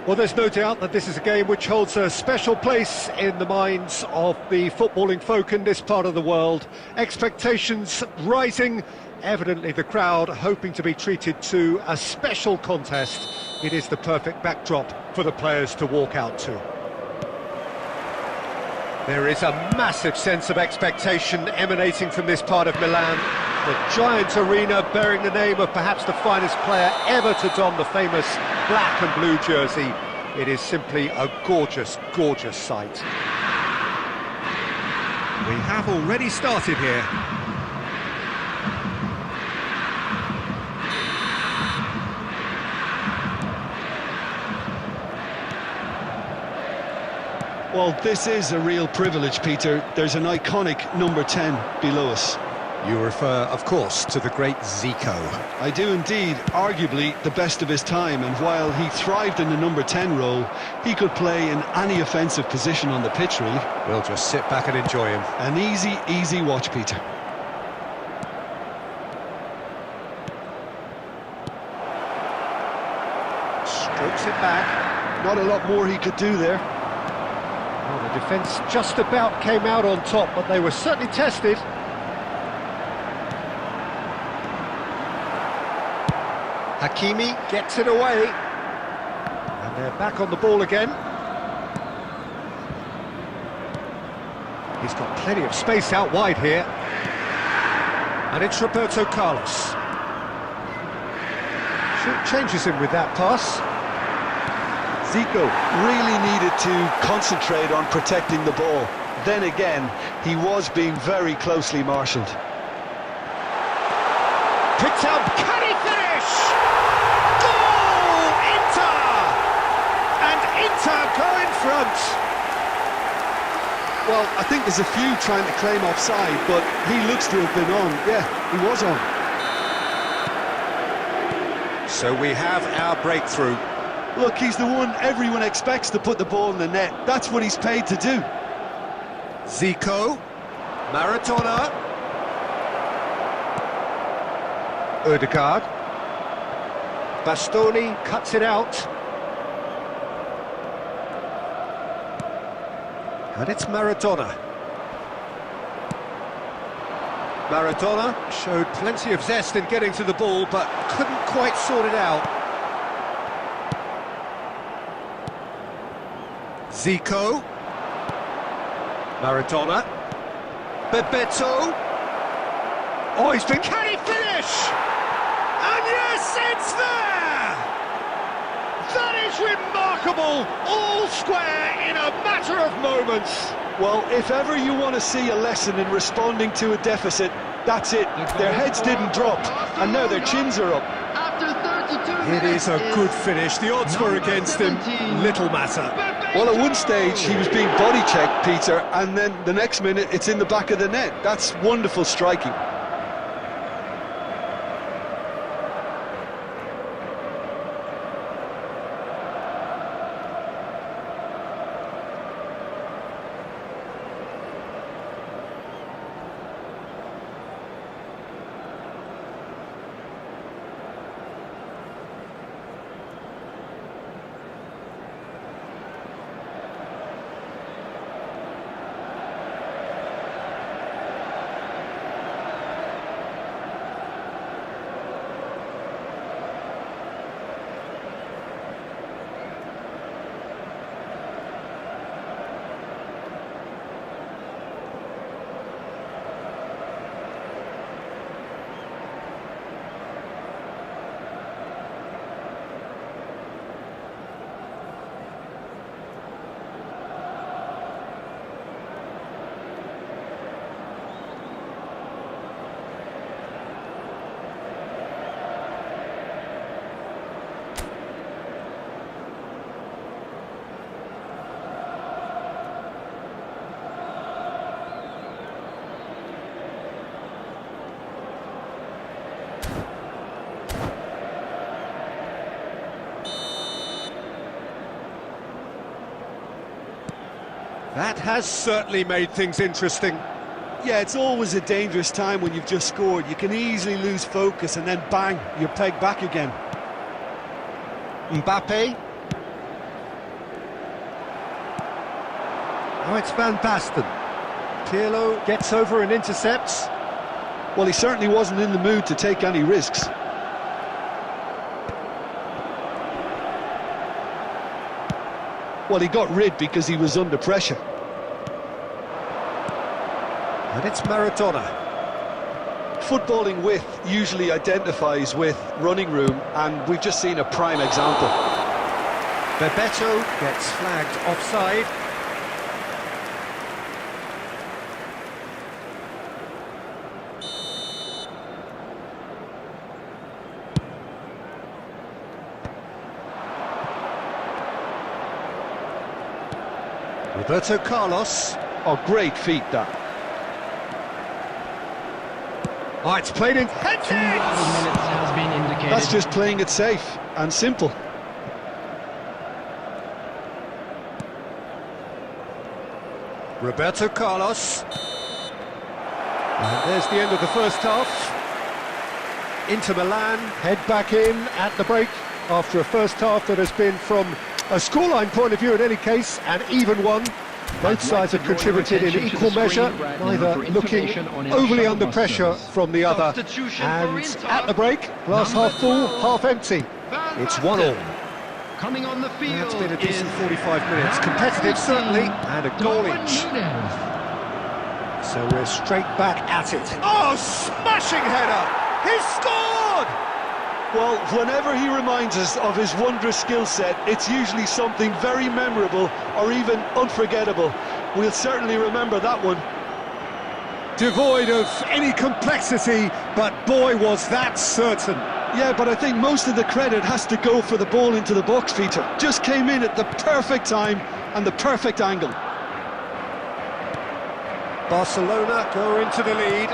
[SPEAKER 1] Well, there's no doubt that this is a game which holds a special place in the minds of the footballing folk in this part of the world. Expectations rising, evidently the crowd hoping to be treated to a special contest. It is the perfect backdrop for the players to walk out to. There is a massive sense of expectation emanating from this part of Milan. The giant arena bearing the name of perhaps the finest player ever to don the famous black and blue jersey. It is simply a gorgeous, gorgeous sight. We have already started here.
[SPEAKER 2] Well, this is a real privilege, Peter. There's an iconic number 10 below us.
[SPEAKER 1] You refer, of course, to the great Zico.
[SPEAKER 2] I do indeed, arguably the best of his time, and while he thrived in the number 10 role, he could play in any offensive position on the pitch, really.
[SPEAKER 1] We'll just sit back and enjoy him.
[SPEAKER 2] An easy, easy watch, Peter.
[SPEAKER 1] Strokes it back.
[SPEAKER 2] Not a lot more he could do there.
[SPEAKER 1] Well, the defence just about came out on top, but they were certainly tested. Hakimi gets it away. And they're back on the ball again. He's got plenty of space out wide here. And it's Roberto Carlos. Changes him with that pass.
[SPEAKER 2] Zico really needed to concentrate on protecting the ball. Then again, he was being very closely marshalled.
[SPEAKER 1] Picked up, can he finish? Goal! Inter! And Inter go in front.
[SPEAKER 2] Well, I think there's a few trying to claim offside, but he looks to have been on. Yeah, he was on.
[SPEAKER 1] So we have our breakthrough.
[SPEAKER 2] Look, he's the one everyone expects to put the ball in the net. That's what he's paid to do.
[SPEAKER 1] Zico, Maradona, Odegaard, Bastoni cuts it out, and it's Maradona. Maradona showed plenty of zest in getting to the ball, but couldn't quite sort it out. Zico, Maradona, Bebeto. Oh, he's been... Can he finish? And yes, it's there! That is remarkable, all square in a matter of moments.
[SPEAKER 2] Well, if ever you want to see a lesson in responding to a deficit, that's it. Their heads didn't drop, and now their chins are up.
[SPEAKER 3] After 32
[SPEAKER 1] It is a good finish. The odds were against him. Little matter.
[SPEAKER 2] Well, at one stage, he was being body-checked, Peter, and then the next minute, it's in the back of the net. That's wonderful striking.
[SPEAKER 1] That has certainly made things interesting.
[SPEAKER 2] Yeah, it's always a dangerous time when you've just scored. You can easily lose focus and then bang, you're pegged back again.
[SPEAKER 1] Mbappe. Oh, it's Van Basten. Pirlo gets over and intercepts.
[SPEAKER 2] Well, he certainly wasn't in the mood to take any risks. Well, he got rid because he was under pressure.
[SPEAKER 1] And it's Maradona.
[SPEAKER 2] Footballing width usually identifies with running room, and we've just seen a prime example.
[SPEAKER 1] Bebeto gets flagged offside. Roberto Carlos.
[SPEAKER 2] Oh, great feat, that.
[SPEAKER 1] Oh, it's played in.
[SPEAKER 3] 2 minutes has been indicated.
[SPEAKER 2] That's just playing it safe and simple.
[SPEAKER 1] Roberto Carlos. And there's the end of the first half. Inter Milan head back in at the break. after a first half that has been, from a scoreline point of view in any case, an even one. Both sides have contributed in equal measure, neither looking overly under pressure from the other. And at the break, glass half full, half empty. It's 1-1.
[SPEAKER 3] Coming on the field.
[SPEAKER 1] That's been a decent 45 minutes. Competitive, certainly, and a goal each. So we're straight back at it. Oh, smashing header! He's scored!
[SPEAKER 2] Well, whenever he reminds us of his wondrous skill set, it's usually something very memorable or even unforgettable. We'll certainly remember that one.
[SPEAKER 1] Devoid of any complexity, but boy, was that certain.
[SPEAKER 2] Yeah, but I think most of the credit has to go for the ball into the box, Peter. Just came in at the perfect time and the perfect angle.
[SPEAKER 1] Barcelona go into the lead.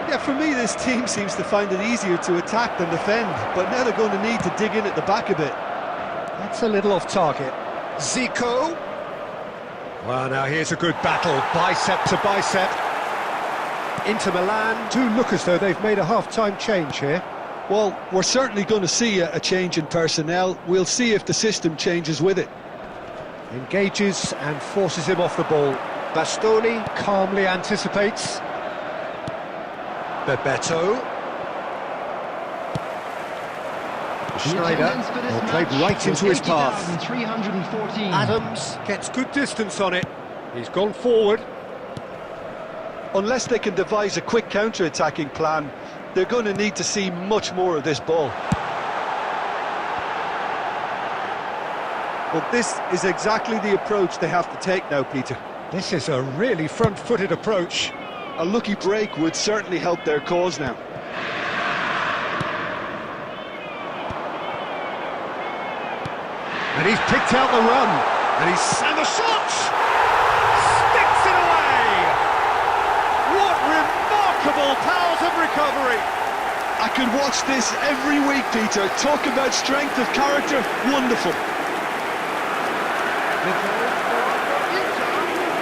[SPEAKER 2] Yeah, for me, this team seems to find it easier to attack than defend, but now they're going to need to dig in at the back a bit.
[SPEAKER 1] That's a little off target. Zico. Well, now here's a good battle, bicep to bicep. Inter Milan do look as though they've made a half-time change here.
[SPEAKER 2] Well, we're certainly going to see a change in personnel. We'll see if the system changes with it.
[SPEAKER 1] Engages and forces him off the ball. Bastoni calmly anticipates. Bebeto. Schneider played right into his path. Adams gets good distance on it. He's gone forward.
[SPEAKER 2] Unless they can devise a quick counter-attacking plan, they're going to need to see much more of this ball. Well, this is exactly the approach they have to take now, Peter.
[SPEAKER 1] This is a really front-footed approach.
[SPEAKER 2] A lucky break would certainly help their cause now.
[SPEAKER 1] And he's picked out the run. And the shot! Sticks it away! What remarkable powers of recovery!
[SPEAKER 2] I could watch this every week, Peter. Talk about strength of character. Wonderful.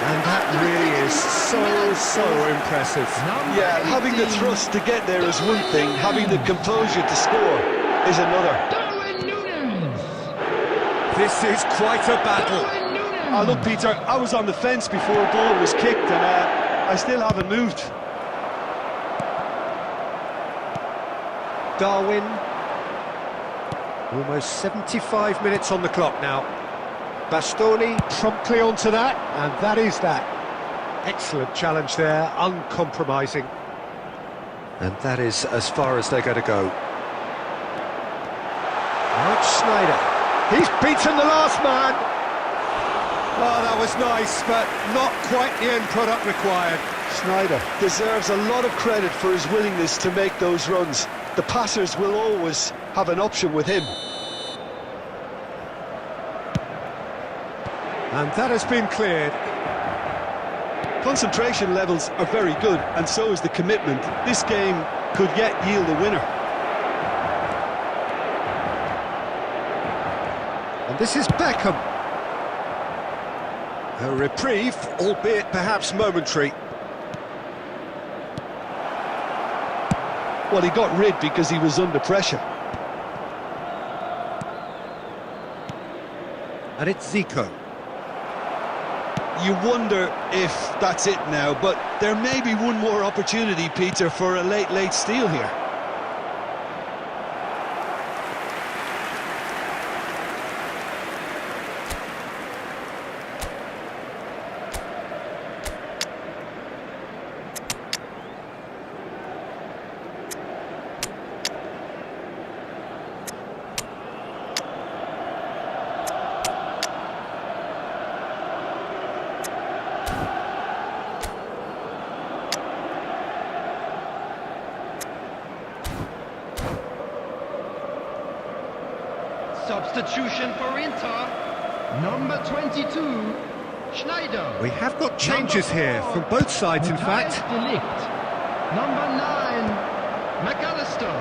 [SPEAKER 1] And that really is so impressive.
[SPEAKER 2] Yeah, having the thrust to get there is one thing, having the composure to score is another.
[SPEAKER 1] This is quite a battle.
[SPEAKER 2] Oh, look, Peter, I was on the fence before a ball was kicked, and I still haven't moved.
[SPEAKER 1] Darwin. Almost 75 minutes on the clock now. Bastoni promptly onto that, and that is that. Excellent challenge there, uncompromising. And that is as far as they're going to go. Right, Schneider. He's beaten the last man. Oh, that was nice, but not quite the end product required.
[SPEAKER 2] Schneider deserves a lot of credit for his willingness to make those runs. The passers will always have an option with him.
[SPEAKER 1] And that has been cleared.
[SPEAKER 2] Concentration levels are very good, and so is the commitment. This game could yet yield a winner.
[SPEAKER 1] And this is Beckham. A reprieve, albeit perhaps momentary.
[SPEAKER 2] Well, he got rid because he was under pressure.
[SPEAKER 1] And it's Zico.
[SPEAKER 2] You wonder if that's it now, but there may be one more opportunity, Peter, for a late steal here.
[SPEAKER 3] Substitution for Inter, number 22, Schneider.
[SPEAKER 1] We have got changes here from both sides, in fact.
[SPEAKER 3] Delict. Number 9, McAllister.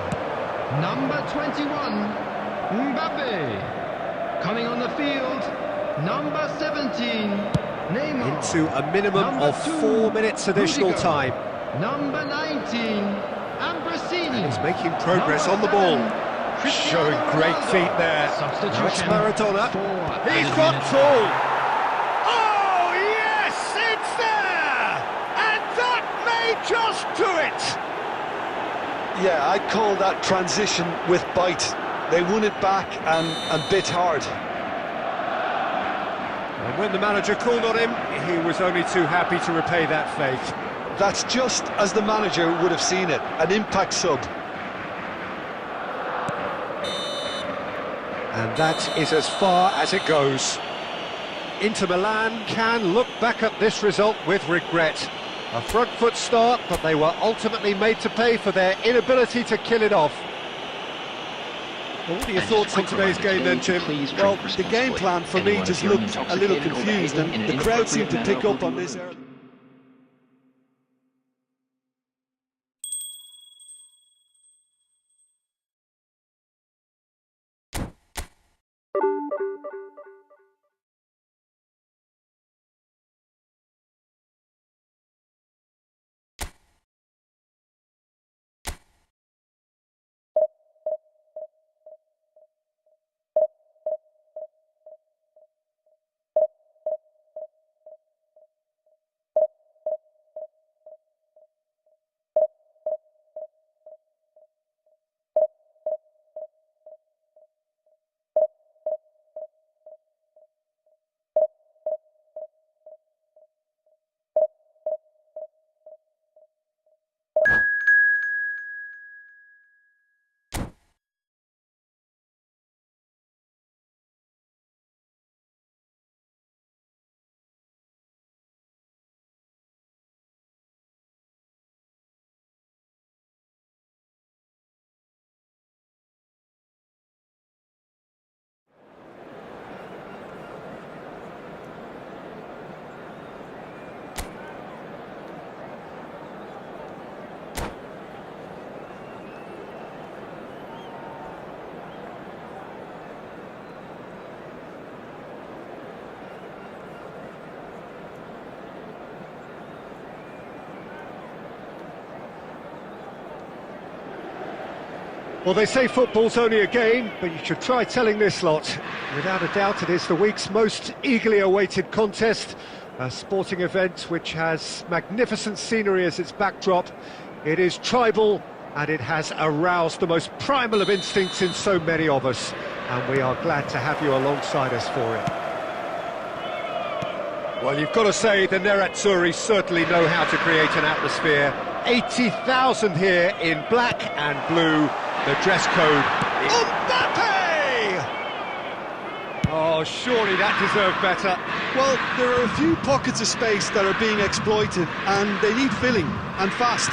[SPEAKER 3] Number 21, Mbappe. Coming on the field, number 17, Neymar.
[SPEAKER 1] Into a minimum
[SPEAKER 3] Number
[SPEAKER 1] of
[SPEAKER 3] 2,
[SPEAKER 1] 4 minutes additional
[SPEAKER 3] Rudiger.
[SPEAKER 1] time.
[SPEAKER 3] Number 19, Ambrosini.
[SPEAKER 1] And he's making progress on the ball. Showing great feet there. Now it's Maradona. He's got full. Oh, yes, it's there! And that may just do it!
[SPEAKER 2] Yeah, I'd call that transition with bite. They won it back and bit hard.
[SPEAKER 1] And when the manager called on him, he was only too happy to repay that faith.
[SPEAKER 2] That's just as the manager would have seen it, an impact sub.
[SPEAKER 1] And that is as far as it goes. Inter Milan can look back at this result with regret. A front foot start, but they were ultimately made to pay for their inability to kill it off. Well, what are your thoughts on today's game then, Jim?
[SPEAKER 2] Well, the game plan for me just looked a little confused, and the crowd seemed to pick up on this early.
[SPEAKER 1] Well, they say football's only a game, but you should try telling this lot. Without a doubt, it is the week's most eagerly awaited contest, a sporting event which has magnificent scenery as its backdrop. It is tribal, and it has aroused the most primal of instincts in so many of us, and we are glad to have you alongside us for it. Well, you've got to say the Nerazzurri certainly know how to create an atmosphere. 80,000 here in black and blue. The dress code is... Mbappe! Oh, surely that deserved better.
[SPEAKER 2] Well, there are a few pockets of space that are being exploited, and they need filling, and fast.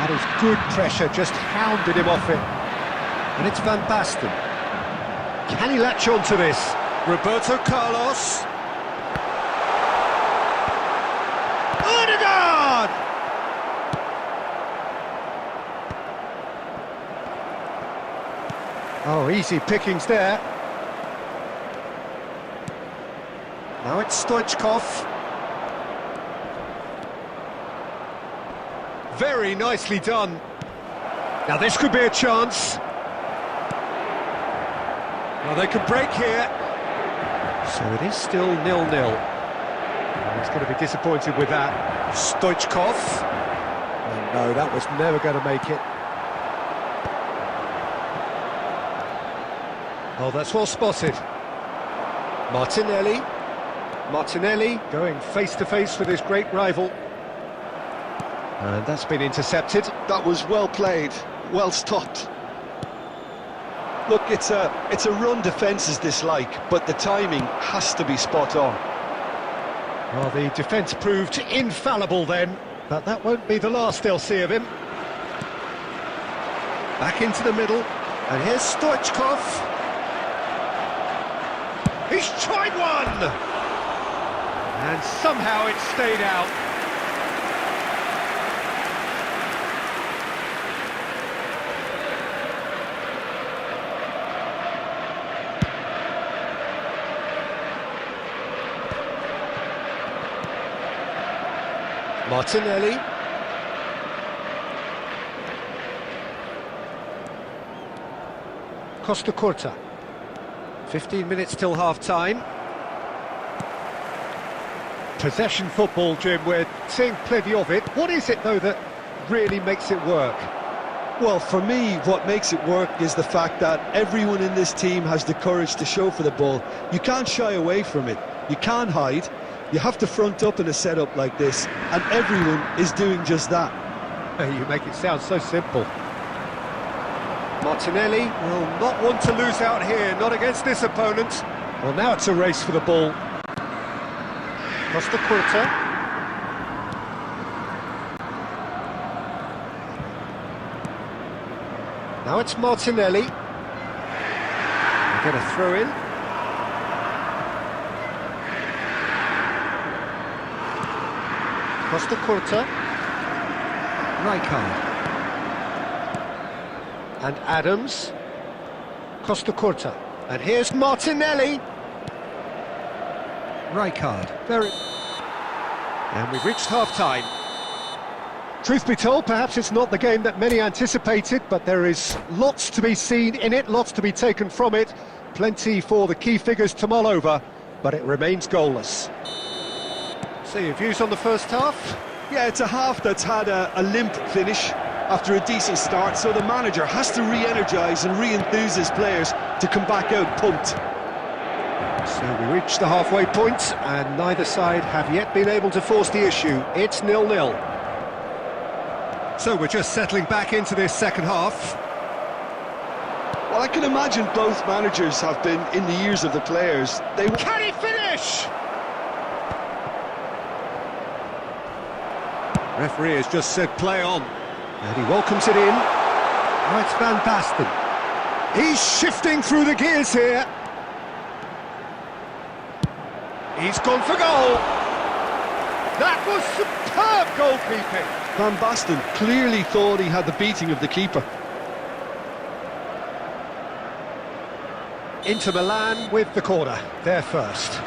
[SPEAKER 1] That is good pressure, just hounded him off it. And it's Van Basten. Can he latch on to this? Roberto Carlos. Odegaard! Oh, easy pickings there. Now it's Stoichkov. Very nicely done. Now this could be a chance. Well, they could break here. So it is still 0-0. And he's going to be disappointed with that. Stoichkov. Oh, no, that was never going to make it. Oh, that's well spotted. Martinelli. Martinelli going face-to-face with his great rival. And that's been intercepted.
[SPEAKER 2] That was well played, well stopped. Look, it's a run defence is dislike, but the timing has to be spot on.
[SPEAKER 1] Well, the defence proved infallible then, but that won't be the last they'll see of him. Back into the middle, and here's Stoichkov. He's tried one! And somehow it stayed out. Martinelli. Costa Curta. 15 minutes till half-time. Possession football, Jim, we're seeing plenty of it. What is it, though, that really makes it work?
[SPEAKER 2] Well, for me, what makes it work is the fact that everyone in this team has the courage to show for the ball. You can't shy away from it. You can't hide. You have to front up in a setup like this, and everyone is doing just that.
[SPEAKER 1] You make it sound so simple. Martinelli will not want to lose out here, not against this opponent. Well, now it's a race for the ball. Costa Curta. Now it's Martinelli. We'll get a throw in. Costa Curta. Rijkaard. And Adams. Costa Curta. And here's Martinelli. Rijkaard. And we've reached half-time. Truth be told, perhaps it's not the game that many anticipated, but there is lots to be seen in it, lots to be taken from it. Plenty for the key figures to mull over, but it remains goalless. So your views on the first half?
[SPEAKER 2] Yeah, it's a half that's had a limp finish after a decent start, so the manager has to re-energise and re-enthuse his players to come back out pumped.
[SPEAKER 1] So we reach the halfway point, and neither side have yet been able to force the issue. It's 0-0. So we're just settling back into this second half.
[SPEAKER 2] Well, I can imagine both managers have been in the ears of the players.
[SPEAKER 1] Can he finish? Referee has just said play on, and he welcomes it in. Oh, it's Van Basten. He's shifting through the gears here. He's gone for goal. That was superb goalkeeping.
[SPEAKER 2] Van Basten clearly thought he had the beating of the keeper.
[SPEAKER 1] Inter Milan with the corner, they're first.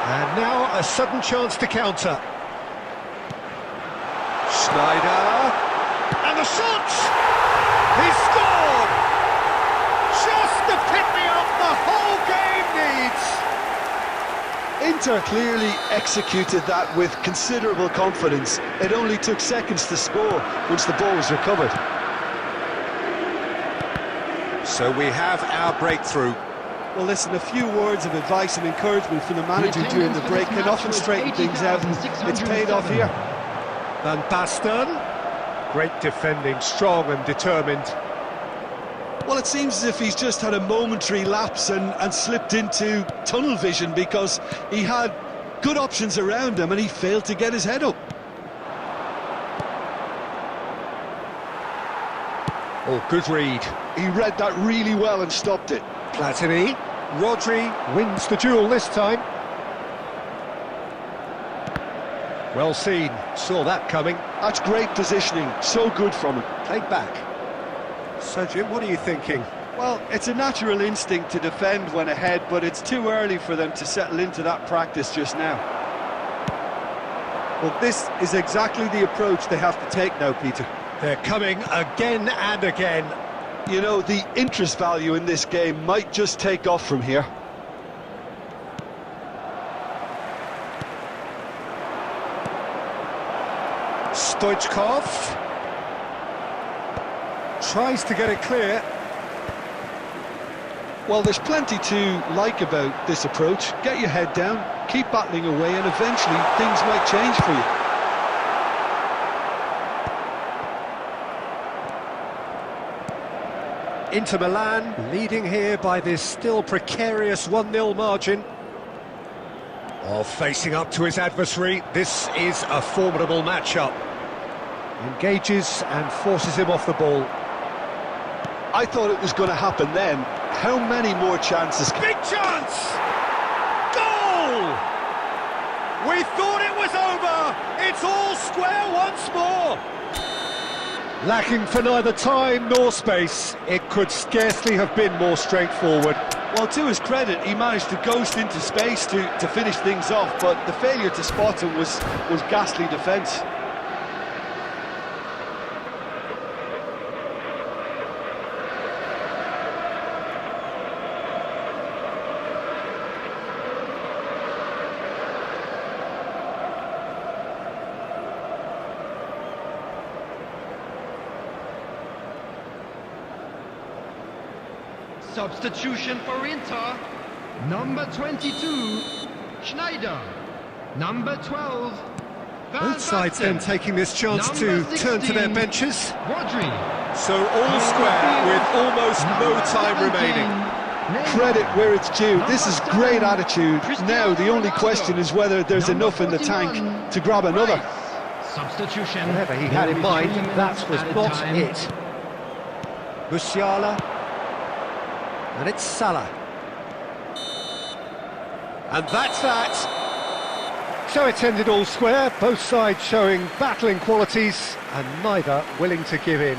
[SPEAKER 1] And now a sudden chance to counter. Schneider, and the shot! He scored! Just the pick-me-up the whole game needs!
[SPEAKER 2] Inter clearly executed that with considerable confidence. It only took seconds to score once the ball was recovered.
[SPEAKER 1] So we have our breakthrough.
[SPEAKER 2] Well, listen, a few words of advice and encouragement from the manager during the break can often straighten things out, and it's paid off here.
[SPEAKER 1] Van Basten, great defending, strong and determined.
[SPEAKER 2] Well, it seems as if he's just had a momentary lapse and slipped into tunnel vision, because he had good options around him and he failed to get his head up.
[SPEAKER 1] Oh, good read.
[SPEAKER 2] He read that really well and stopped it.
[SPEAKER 1] Platini, Rodri wins the duel this time. Well seen, saw that coming.
[SPEAKER 2] That's great positioning, so good from him.
[SPEAKER 1] Played back. So Jim, what are you thinking?
[SPEAKER 2] Well, it's a natural instinct to defend when ahead, but it's too early for them to settle into that practice just now. Well, this is exactly the approach they have to take now, Peter.
[SPEAKER 1] They're coming again and again.
[SPEAKER 2] You know, the interest value in this game might just take off from here.
[SPEAKER 1] Stoichkov tries to get it clear.
[SPEAKER 2] Well, there's plenty to like about this approach. Get your head down, keep battling away, and eventually things might change for you.
[SPEAKER 1] Inter Milan leading here by this still precarious 1-0 margin. Oh, facing up to his adversary, this is a formidable matchup. Engages and forces him off the ball.
[SPEAKER 2] I thought it was going to happen then. How many more chances?
[SPEAKER 1] Big chance! Goal! We thought it was over! It's all square once more! Lacking for neither time nor space, it could scarcely have been more straightforward.
[SPEAKER 2] Well, to his credit, he managed to ghost into space to finish things off, but the failure to spot him was ghastly defence.
[SPEAKER 3] Substitution for Inter. Number 22, Schneider. Number 12,
[SPEAKER 1] Both sides then taking this chance to turn to their benches.
[SPEAKER 3] Rodri.
[SPEAKER 1] So all square with almost no time remaining.
[SPEAKER 2] Credit where it's due. This is great attitude. Now the only question is whether there's enough in the tank to grab another.
[SPEAKER 3] Substitution.
[SPEAKER 1] Whatever he had in mind, that was not it. Musiala. And it's Salah. And that's that. So it's ended all square, both sides showing battling qualities and neither willing to give in.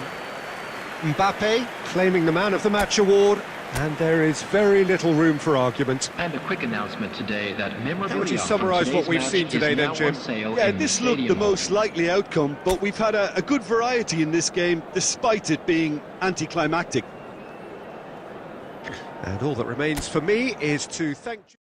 [SPEAKER 1] Mbappe claiming the Man of the Match award, and there is very little room for argument.
[SPEAKER 3] And a quick announcement today that memorabilia.
[SPEAKER 1] How would you summarise what we've seen today then, Jim?
[SPEAKER 2] Yeah, this looked the most likely outcome, but we've had a good variety in this game, despite it being anticlimactic.
[SPEAKER 1] And all that remains for me is to thank you.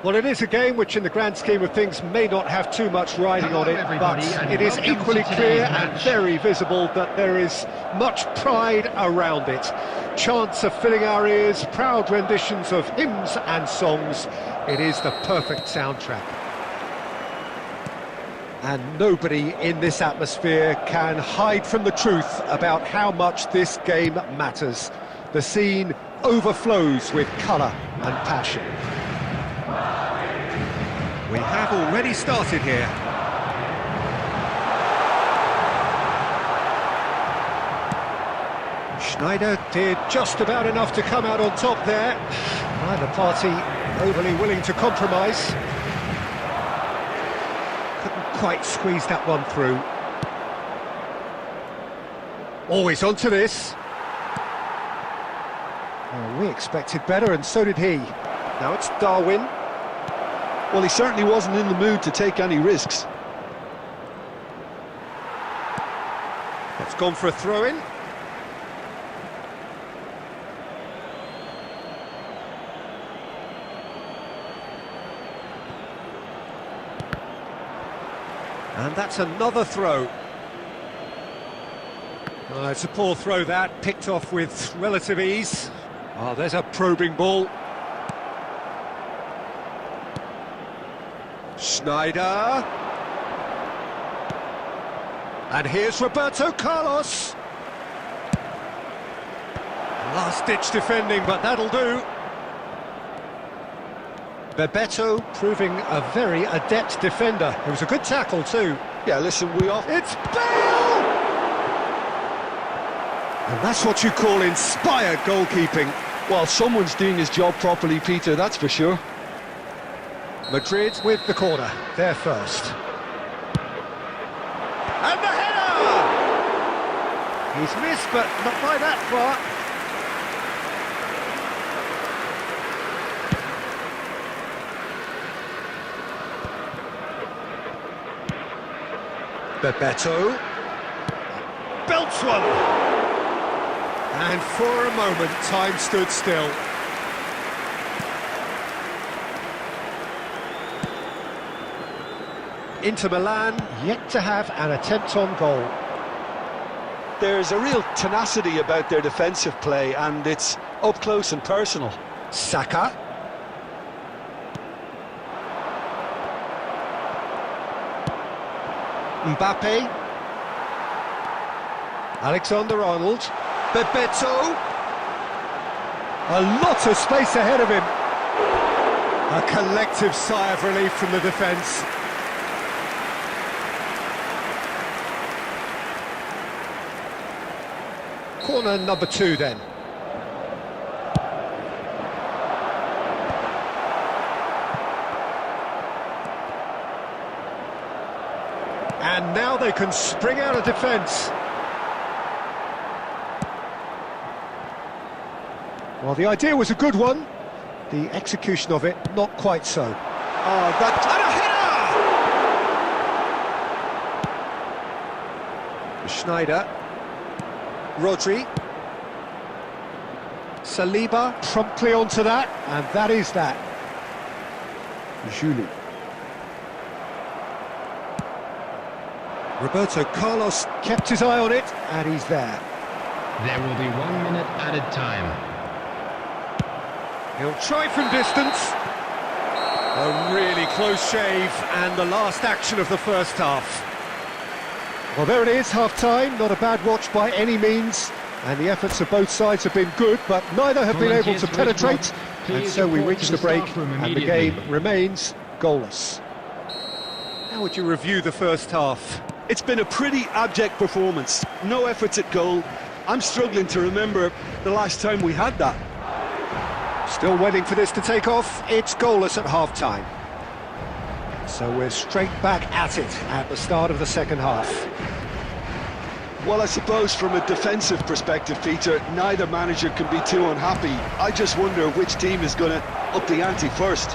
[SPEAKER 1] Well, it is a game which in the grand scheme of things may not have too much riding on it, but it is equally clear and very visible that there is much pride around it. Chants are filling our ears, proud renditions of hymns and songs. It is the perfect soundtrack. And nobody in this atmosphere can hide from the truth about how much this game matters. The scene overflows with colour and passion. We have already started here. Schneider did just about enough to come out on top there. Neither party overly willing to compromise. Couldn't quite squeeze that one through. Always onto this. Well, we expected better, and so did he. Now it's Darwin.
[SPEAKER 2] Well, he certainly wasn't in the mood to take any risks.
[SPEAKER 1] It's gone for a throw-in. And that's another throw. It's a poor throw that, picked off with relative ease. Oh, there's a probing ball. Schneider. And here's Roberto Carlos. Last-ditch defending, but that'll do. Bebeto proving a very adept defender. It was a good tackle too.
[SPEAKER 2] Yeah, listen,
[SPEAKER 1] It's Bale! And that's what you call inspired goalkeeping.
[SPEAKER 2] Well, someone's doing his job properly, Peter, that's for sure.
[SPEAKER 1] Madrid with the corner, they're first. And the header! He's missed, but not by that far. Bebeto. Belts one! And for a moment, time stood still. Inter Milan yet to have an attempt on goal.
[SPEAKER 2] There's a real tenacity about their defensive play, and it's up close and personal.
[SPEAKER 1] Saka. Mbappe. Alexander-Arnold. Bebeto. A lot of space ahead of him. A collective sigh of relief from the defence. Corner number 2 then. And now they can spring out of defence. Well, the idea was a good one. The execution of it, not quite so.
[SPEAKER 2] Oh, that...
[SPEAKER 1] And a header! Schneider. Rodri. Saliba promptly onto that, and that is that. Juli. Roberto Carlos kept his eye on it, and he's there.
[SPEAKER 3] There will be 1 minute added time.
[SPEAKER 1] He'll try from distance. A really close shave, and the last action of the first half. Well, there it is, half-time. Not a bad watch by any means. And the efforts of both sides have been good, but neither have been able to penetrate. And so we reach the break, and the game remains goalless. How would you review the first half?
[SPEAKER 2] It's been a pretty abject performance. No efforts at goal. I'm struggling to remember the last time we had that.
[SPEAKER 1] Still waiting for this to take off. It's goalless at half-time. So we're straight back at it at the start of the second half.
[SPEAKER 2] Well, I suppose from a defensive perspective, Peter, neither manager can be too unhappy. I just wonder which team is going to up the ante first.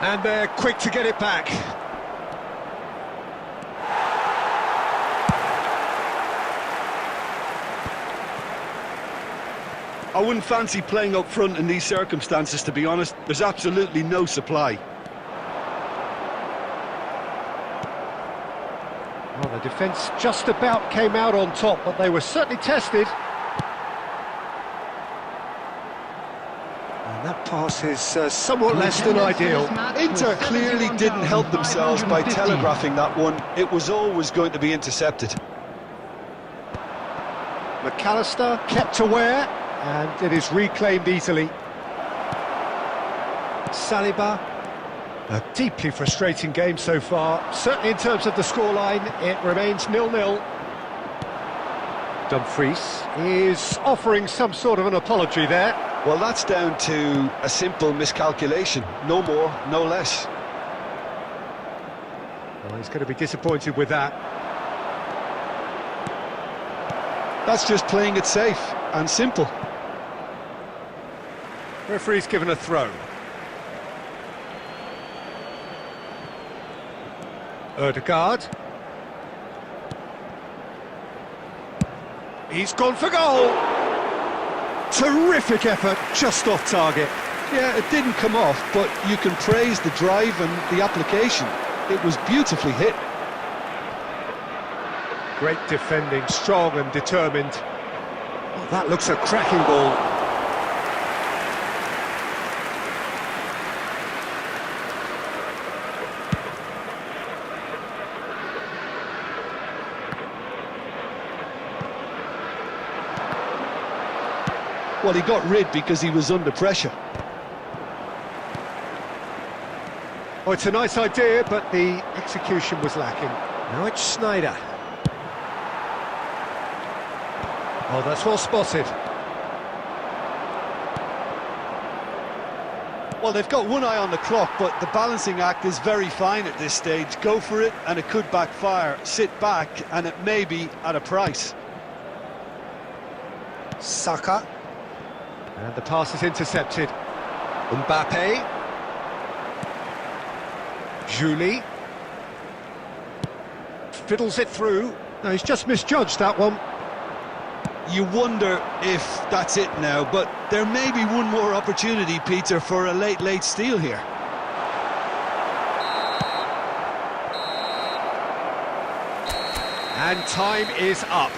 [SPEAKER 1] And they're quick to get it back.
[SPEAKER 2] I wouldn't fancy playing up front in these circumstances, to be honest. There's absolutely no supply.
[SPEAKER 1] Well, the defence just about came out on top, but they were certainly tested. And that pass is somewhat less than ideal.
[SPEAKER 2] Inter clearly didn't help themselves by telegraphing that one. It was always going to be intercepted.
[SPEAKER 1] McAllister kept aware, and it is reclaimed easily. Saliba. A deeply frustrating game so far. Certainly in terms of the scoreline, it remains 0-0. Dumfries is offering some sort of an apology there.
[SPEAKER 2] Well, that's down to a simple miscalculation. No more, no less.
[SPEAKER 1] Well, he's going to be disappointed with that.
[SPEAKER 2] That's just playing it safe and simple.
[SPEAKER 1] Referee's given a throw. Ødegaard. He's gone for goal. Terrific effort, just off target.
[SPEAKER 2] Yeah, it didn't come off, but you can praise the drive and the application. It was beautifully hit.
[SPEAKER 1] Great defending, strong and determined. Oh, that looks a cracking ball.
[SPEAKER 2] Well, he got rid because he was under pressure.
[SPEAKER 1] Oh, it's a nice idea, but the execution was lacking. Now it's Snyder. Oh, that's well spotted.
[SPEAKER 2] Well, they've got one eye on the clock, but the balancing act is very fine at this stage. Go for it, and it could backfire. Sit back, and it may be at a price.
[SPEAKER 1] Saka. And the pass is intercepted. Mbappe. Julie. Fiddles it through. No, he's just misjudged that one.
[SPEAKER 2] You wonder if that's it now, but there may be one more opportunity, Peter, for a late steal here.
[SPEAKER 1] And time is up.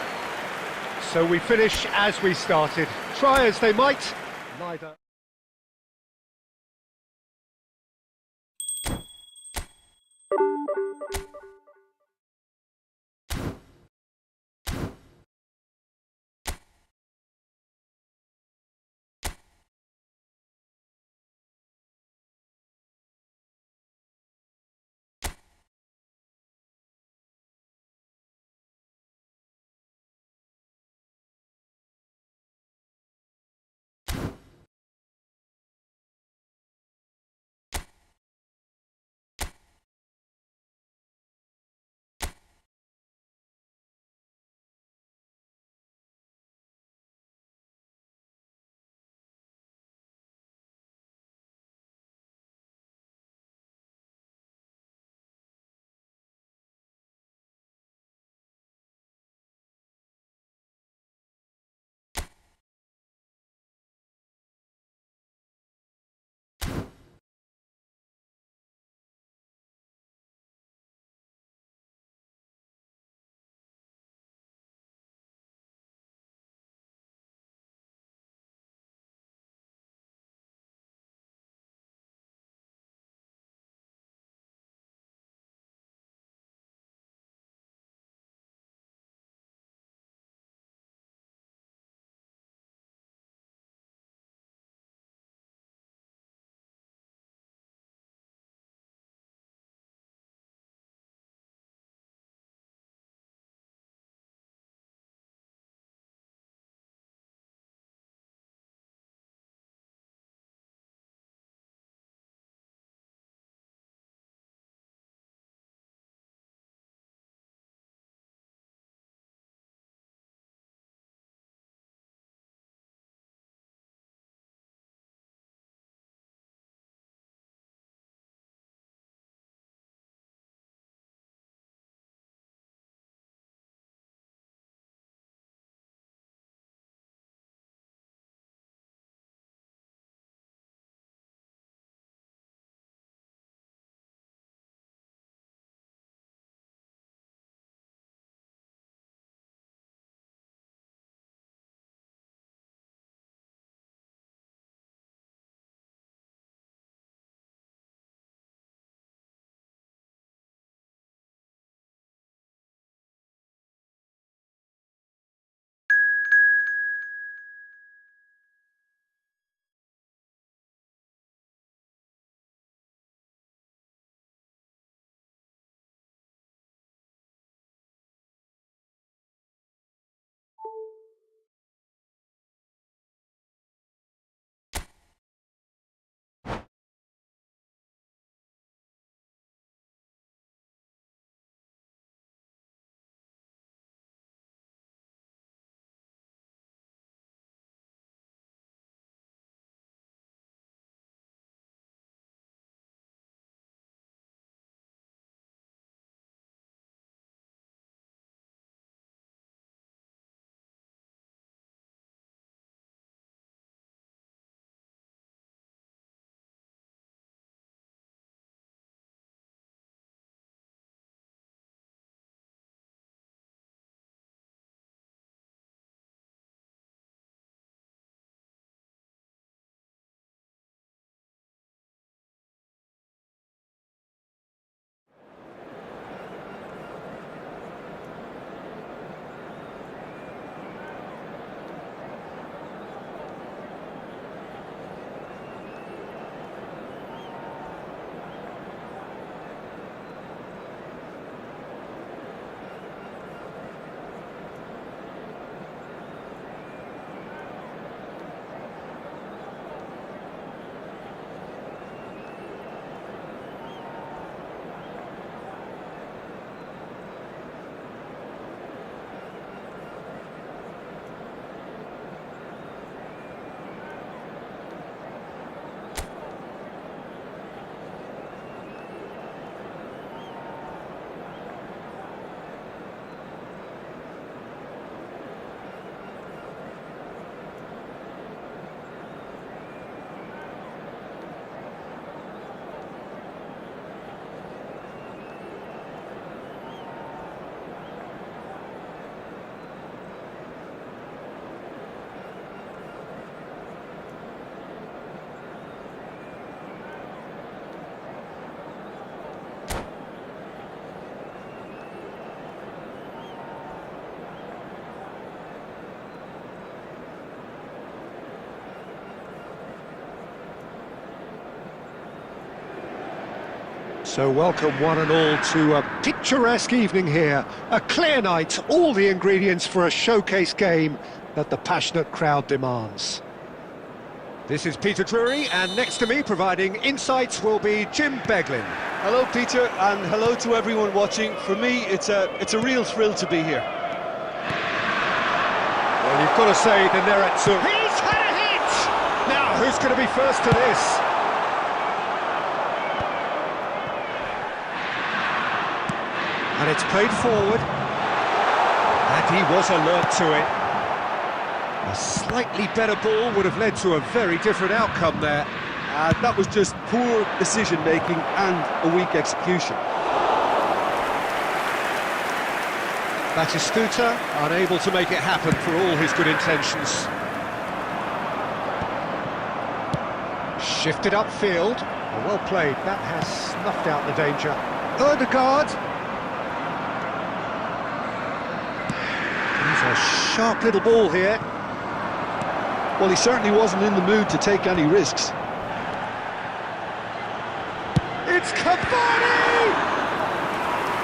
[SPEAKER 1] So we finish as we started. Try as they might, neither... So welcome one and all to a picturesque evening here. A clear night, all the ingredients for a showcase game that the passionate crowd demands. This is Peter Drury, and next to me providing insights will be Jim Beglin.
[SPEAKER 2] Hello, Peter, and hello to everyone watching. For me, it's a real thrill to be here.
[SPEAKER 1] Well, you've got to say the Neretsu. He's had a hit! Now, who's going to be first to this? And it's played forward. And he was alert to it. A slightly better ball would have led to a very different outcome there.
[SPEAKER 2] That was just poor decision-making and a weak execution.
[SPEAKER 1] Batistuta unable to make it happen for all his good intentions. Shifted upfield. Well played, that has snuffed out the danger. Ødegaard. He's a sharp little ball here.
[SPEAKER 2] Well, he certainly wasn't in the mood to take any risks.
[SPEAKER 1] It's Cavani!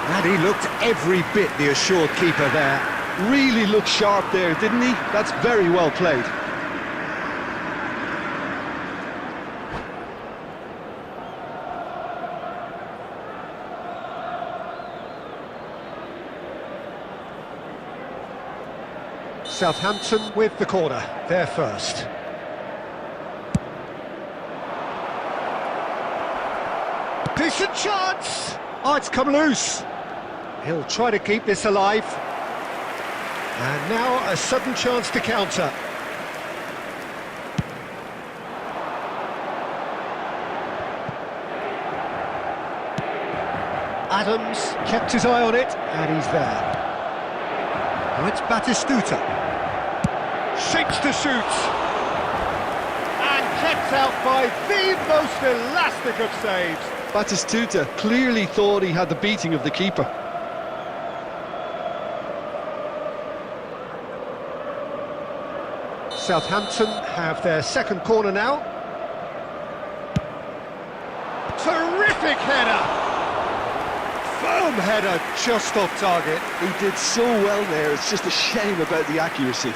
[SPEAKER 1] And he looked every bit the assured keeper there.
[SPEAKER 2] Really looked sharp there, didn't he? That's very well played.
[SPEAKER 1] Southampton with the corner, they're first. Decent chance! Oh, it's come loose. He'll try to keep this alive. And now a sudden chance to counter. Adams kept his eye on it, and he's there. Now it's Batistuta. Shapes to shoot. And kept out by the most elastic of saves.
[SPEAKER 2] Batistuta clearly thought he had the beating of the keeper.
[SPEAKER 1] Southampton have their second corner now. Terrific header! Firm header just off target.
[SPEAKER 2] He did so well there, it's just a shame about the accuracy.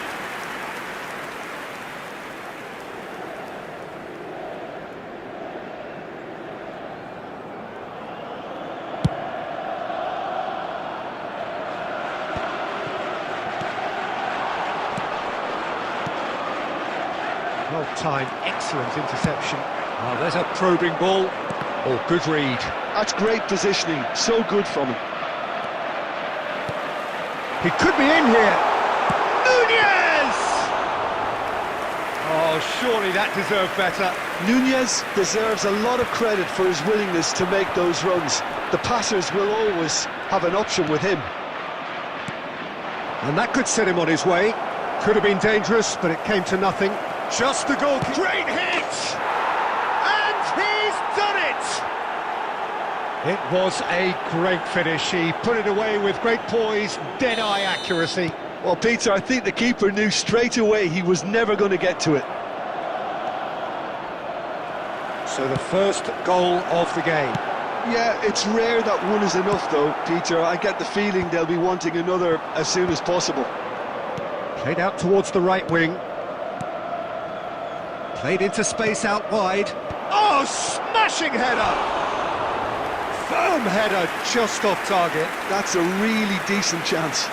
[SPEAKER 1] Well-timed, excellent interception. Oh, there's a probing ball. Oh, good read.
[SPEAKER 2] That's great positioning, so good from him.
[SPEAKER 1] He could be in here. Nunez! Oh, surely that deserved better.
[SPEAKER 2] Nunez deserves a lot of credit for his willingness to make those runs. The passers will always have an option with him.
[SPEAKER 1] And that could set him on his way. Could have been dangerous, but it came to nothing. Just the goal. Great hit! And he's done it! It was a great finish. He put it away with great poise, dead-eye accuracy.
[SPEAKER 2] Well, Peter, I think the keeper knew straight away he was never going to get to it.
[SPEAKER 1] So the first goal of the game.
[SPEAKER 2] Yeah, it's rare that one is enough, though, Peter. I get the feeling they'll be wanting another as soon as possible.
[SPEAKER 1] Played out towards the right wing. Played into space out wide. Oh, smashing header! Firm header just off target.
[SPEAKER 2] That's a really decent chance.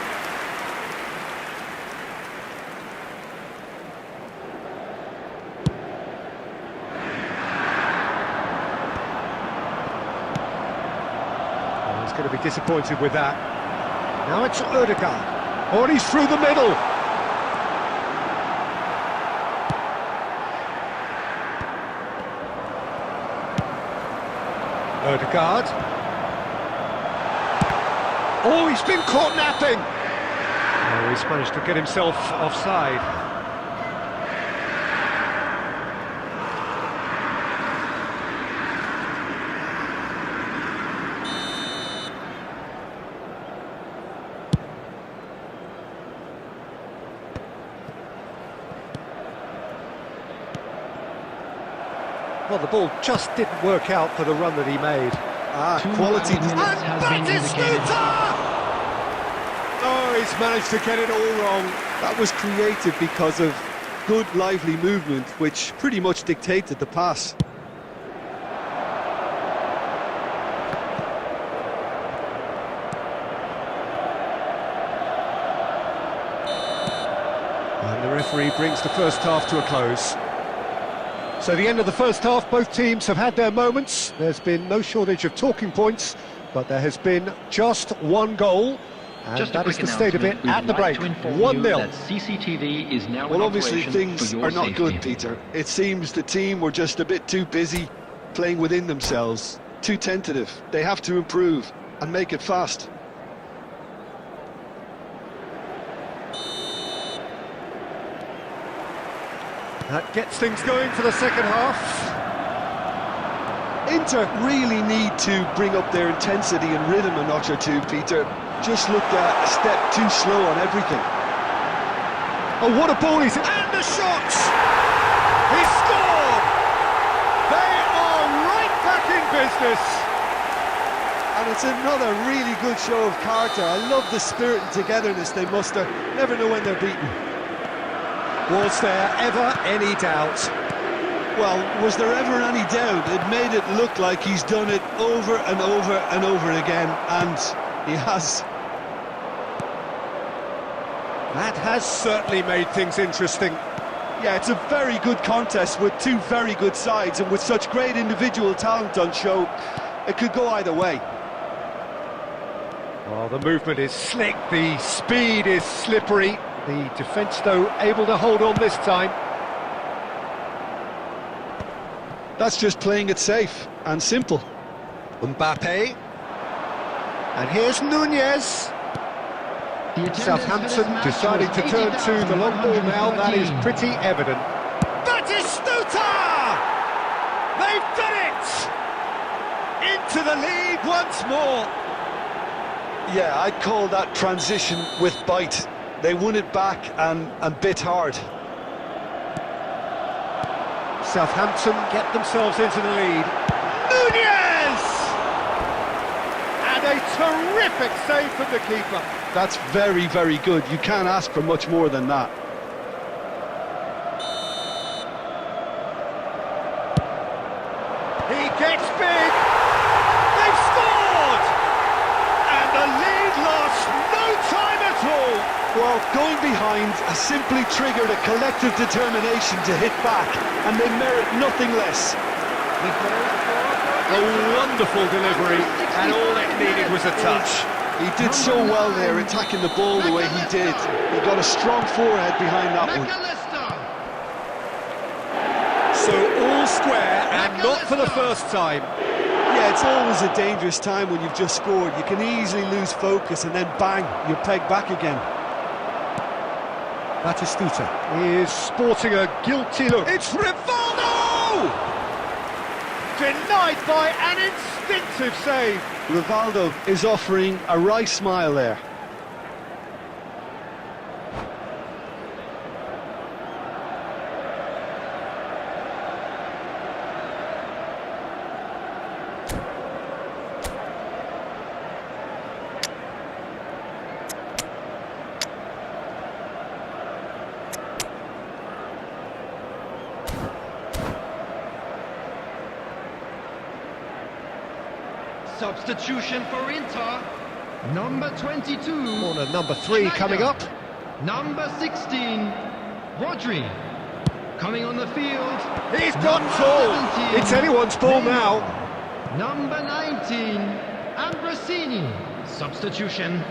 [SPEAKER 1] Oh, he's going to be disappointed with that. Now it's Ødegaard. Oh, and he's through the middle. Ødegaard. Oh, he's been caught napping. Oh, he's managed to get himself offside. Well, the ball just didn't work out for the run that he made.
[SPEAKER 2] Quality.
[SPEAKER 3] minutes has been indicated.
[SPEAKER 1] Oh, he's managed to get it all wrong.
[SPEAKER 2] That was created because of good, lively movement, which pretty much dictated the pass.
[SPEAKER 1] And the referee brings the first half to a close. So the end of the first half, both teams have had their moments. There's been no shortage of talking points, but there has been just one goal. And
[SPEAKER 3] Just
[SPEAKER 1] that
[SPEAKER 3] a
[SPEAKER 1] is
[SPEAKER 3] quick
[SPEAKER 1] the state of it
[SPEAKER 3] announcement.
[SPEAKER 1] at the
[SPEAKER 3] We'd
[SPEAKER 1] break.
[SPEAKER 3] like to inform
[SPEAKER 1] 1-0.
[SPEAKER 3] you that CCTV is now in
[SPEAKER 2] Well, obviously
[SPEAKER 3] operation
[SPEAKER 2] things
[SPEAKER 3] for your
[SPEAKER 2] are not
[SPEAKER 3] safety.
[SPEAKER 2] good, Peter. It seems the team were just a bit too busy playing within themselves, too tentative. They have to improve and make it fast.
[SPEAKER 1] That gets things going for the second half.
[SPEAKER 2] Inter really need to bring up their intensity and rhythm a notch or two, Peter. Just looked a step too slow on everything.
[SPEAKER 1] Oh, what a ball he's... And the shot! He scored! They are right back in business.
[SPEAKER 2] And it's another really good show of character. I love the spirit and togetherness they muster. Never know when they're beaten.
[SPEAKER 1] Was there ever any doubt?
[SPEAKER 2] Well, was there ever any doubt? It made it look like he's done it over and over and over again, and he has.
[SPEAKER 1] That has certainly made things interesting.
[SPEAKER 2] Yeah, it's a very good contest with two very good sides, and with such great individual talent on show, it could go either way.
[SPEAKER 1] Well, the movement is slick, the speed is slippery. The defence, though, able to hold on this time.
[SPEAKER 2] That's just playing it safe and simple.
[SPEAKER 1] Mbappe. And here's Nunez. Southampton deciding to turn to the long ball now. That is pretty evident. Batistuta! They've done it! Into the lead once more.
[SPEAKER 2] Yeah, I'd call that transition with bite. They won it back and bit hard.
[SPEAKER 1] Southampton get themselves into the lead. Nunez! And a terrific save from the keeper.
[SPEAKER 2] That's very, very good. You can't ask for much more than that.
[SPEAKER 1] He gets big. They've scored! And the lead lost no time at all.
[SPEAKER 2] Well, going behind has simply triggered a collective determination to hit back, and they merit nothing less.
[SPEAKER 1] A wonderful delivery, and all it needed was a touch.
[SPEAKER 2] He did so well there, attacking the ball the way he did. He got a strong forehead behind that one.
[SPEAKER 1] So all square, and not for the first time.
[SPEAKER 2] Yeah, it's always a dangerous time when you've just scored. You can easily lose focus, and then bang, you're pegged back again.
[SPEAKER 1] Batistuta is sporting a guilty look. It's Rivaldo! Denied by an instinctive save.
[SPEAKER 2] Rivaldo is offering a wry smile there.
[SPEAKER 3] Substitution for Inter. Number 22.
[SPEAKER 1] Corner number 3 coming up.
[SPEAKER 3] Number 16. Rodri. Coming on the field.
[SPEAKER 1] He's gone tall.
[SPEAKER 3] 17,
[SPEAKER 1] It's anyone's ball now.
[SPEAKER 3] Number 19. Ambrosini. Substitution.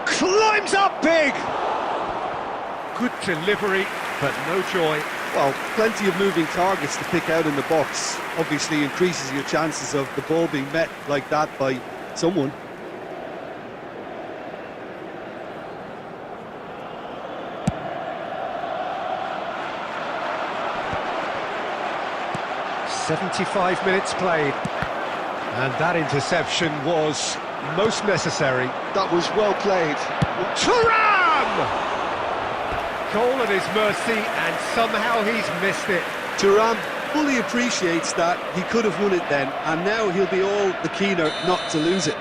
[SPEAKER 1] Climbs up big. Good delivery, but no joy.
[SPEAKER 2] Well, plenty of moving targets to pick out in the box. Obviously increases your chances of the ball being met like that by someone. .75 minutes played.
[SPEAKER 1] And that interception was most necessary.
[SPEAKER 2] That was well played.
[SPEAKER 1] Thuram! Goal at his mercy, and somehow he's missed it.
[SPEAKER 2] Thuram fully appreciates that. He could have won it then, and now he'll be all the keener not to lose it.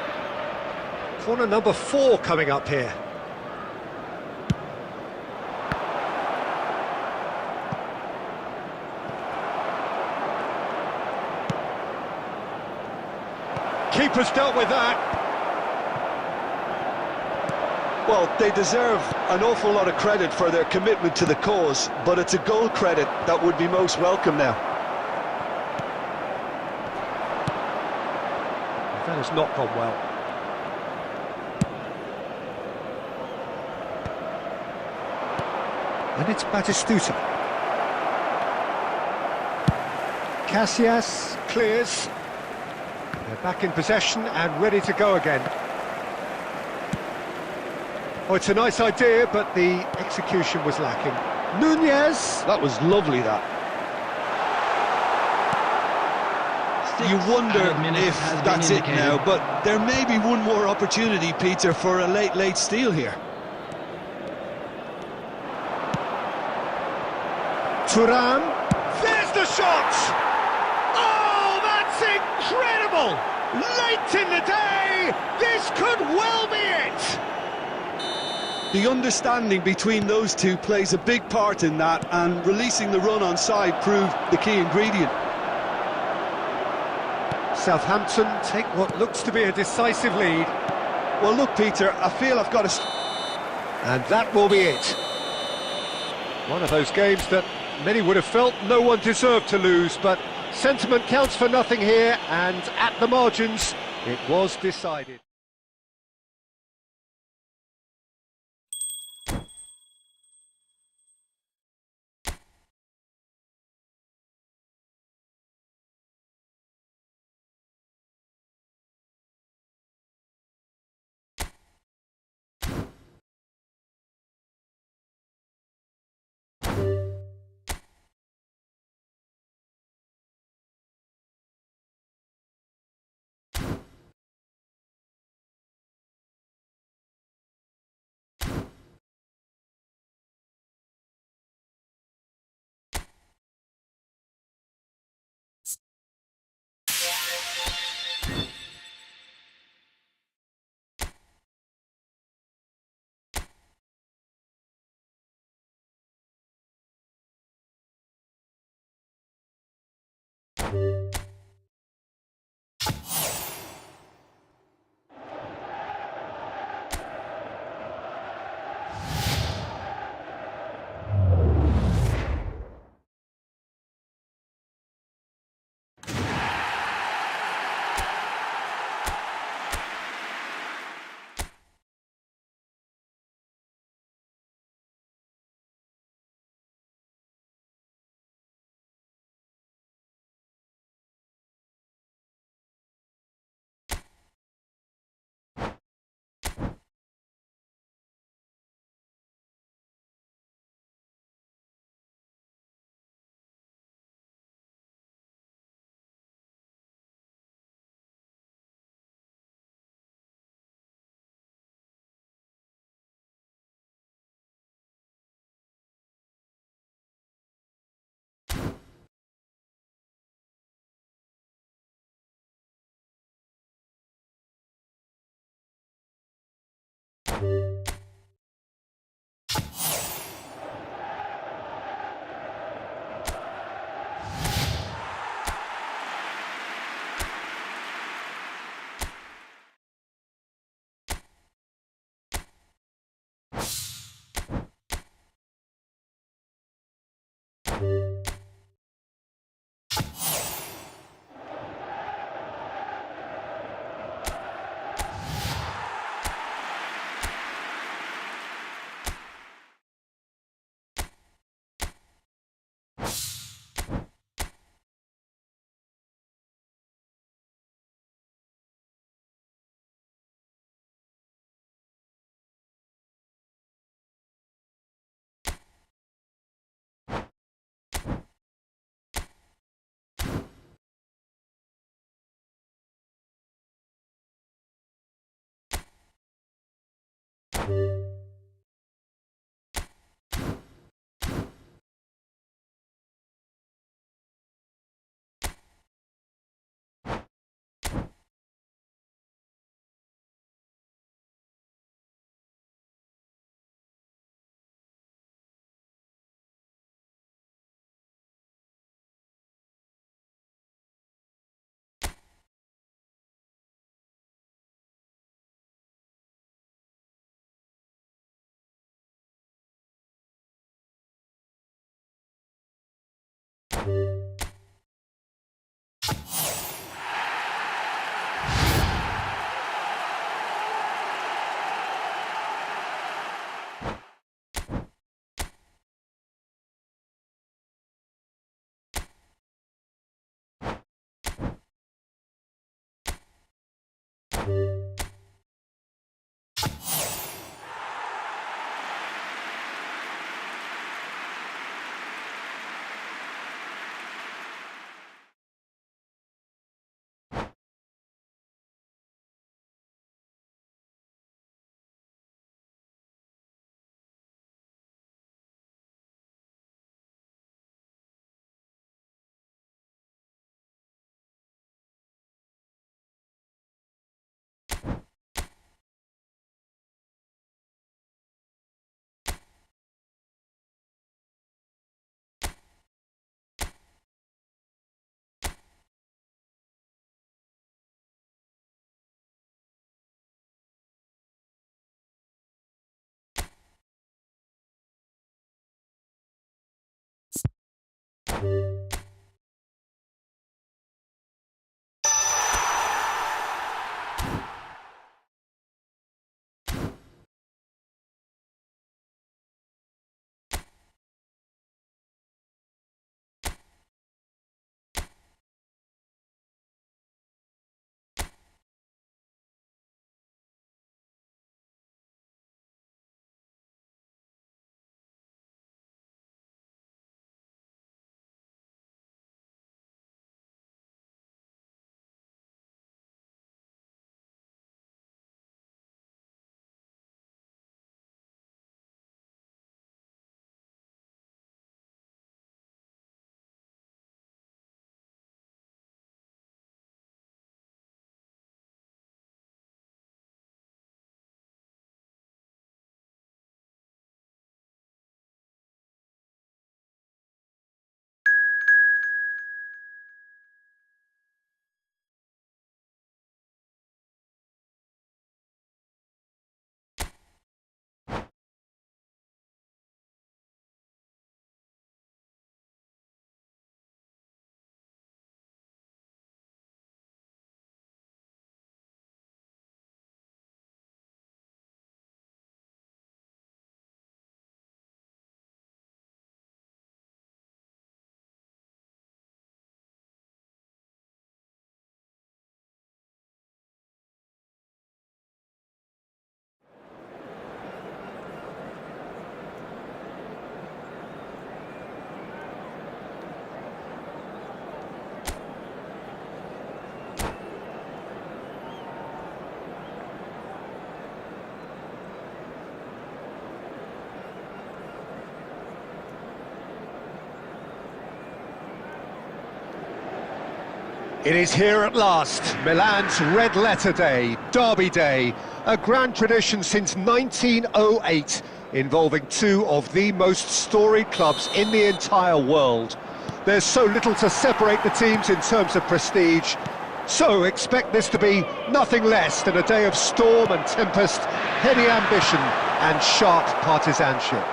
[SPEAKER 1] Corner number 4 coming up here. Keeper's dealt with that.
[SPEAKER 2] Well, they deserve an awful lot of credit for their commitment to the cause, but it's a goal credit that would be most welcome now.
[SPEAKER 1] That has not gone well. And it's Batistuta. Casillas clears. They're back in possession and ready to go again. Oh, it's a nice idea, but the execution was lacking. Nunez!
[SPEAKER 2] That was lovely, that. You wonder if that's it now, but there may be one more opportunity, Peter, for a late steal here.
[SPEAKER 1] Thuram, there's the shot! Oh, that's incredible! Late in the day, this could well be it!
[SPEAKER 2] The understanding between those two plays a big part in that, and releasing the run on side proved the key ingredient.
[SPEAKER 1] Southampton take what looks to be a decisive lead.
[SPEAKER 2] Well, look, Peter, I feel I've got to...
[SPEAKER 1] And that will be it. One of those games that many would have felt no one deserved to lose, but sentiment counts for nothing here, and at the margins, it was decided. It is here at last, Milan's red letter day, Derby Day, a grand tradition since 1908, involving two of the most storied clubs in the entire world. There's so little to separate the teams in terms of prestige, so expect this to be nothing less than a day of storm and tempest, heady ambition and sharp partisanship.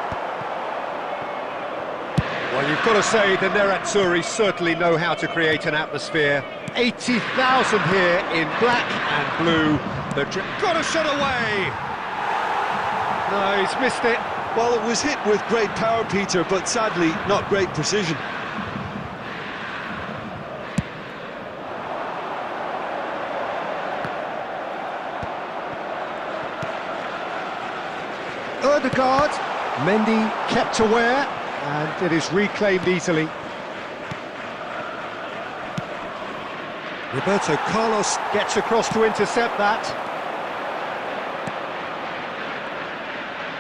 [SPEAKER 1] Well, you've got to say the Nerazzurri certainly know how to create an atmosphere. 80,000 here in black and blue. Got a shot away! No, he's missed it.
[SPEAKER 2] Well, it was hit with great power, Peter, but sadly not great precision.
[SPEAKER 1] Odegaard, Mendy kept aware, and it is reclaimed easily. Roberto Carlos gets across to intercept that.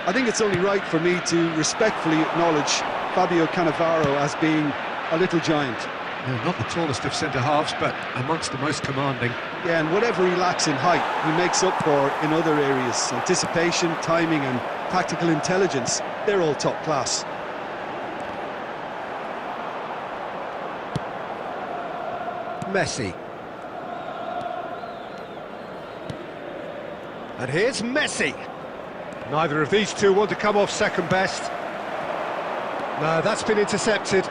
[SPEAKER 2] I think it's only right for me to respectfully acknowledge Fabio Cannavaro as being a little giant.
[SPEAKER 1] Yeah, not the tallest of centre-halves, but amongst the most commanding.
[SPEAKER 2] Yeah, and whatever he lacks in height, he makes up for in other areas. Anticipation, timing and tactical intelligence, they're all top class.
[SPEAKER 1] Messi. And here's Messi. Neither of these two want to come off second best. No, that's been intercepted.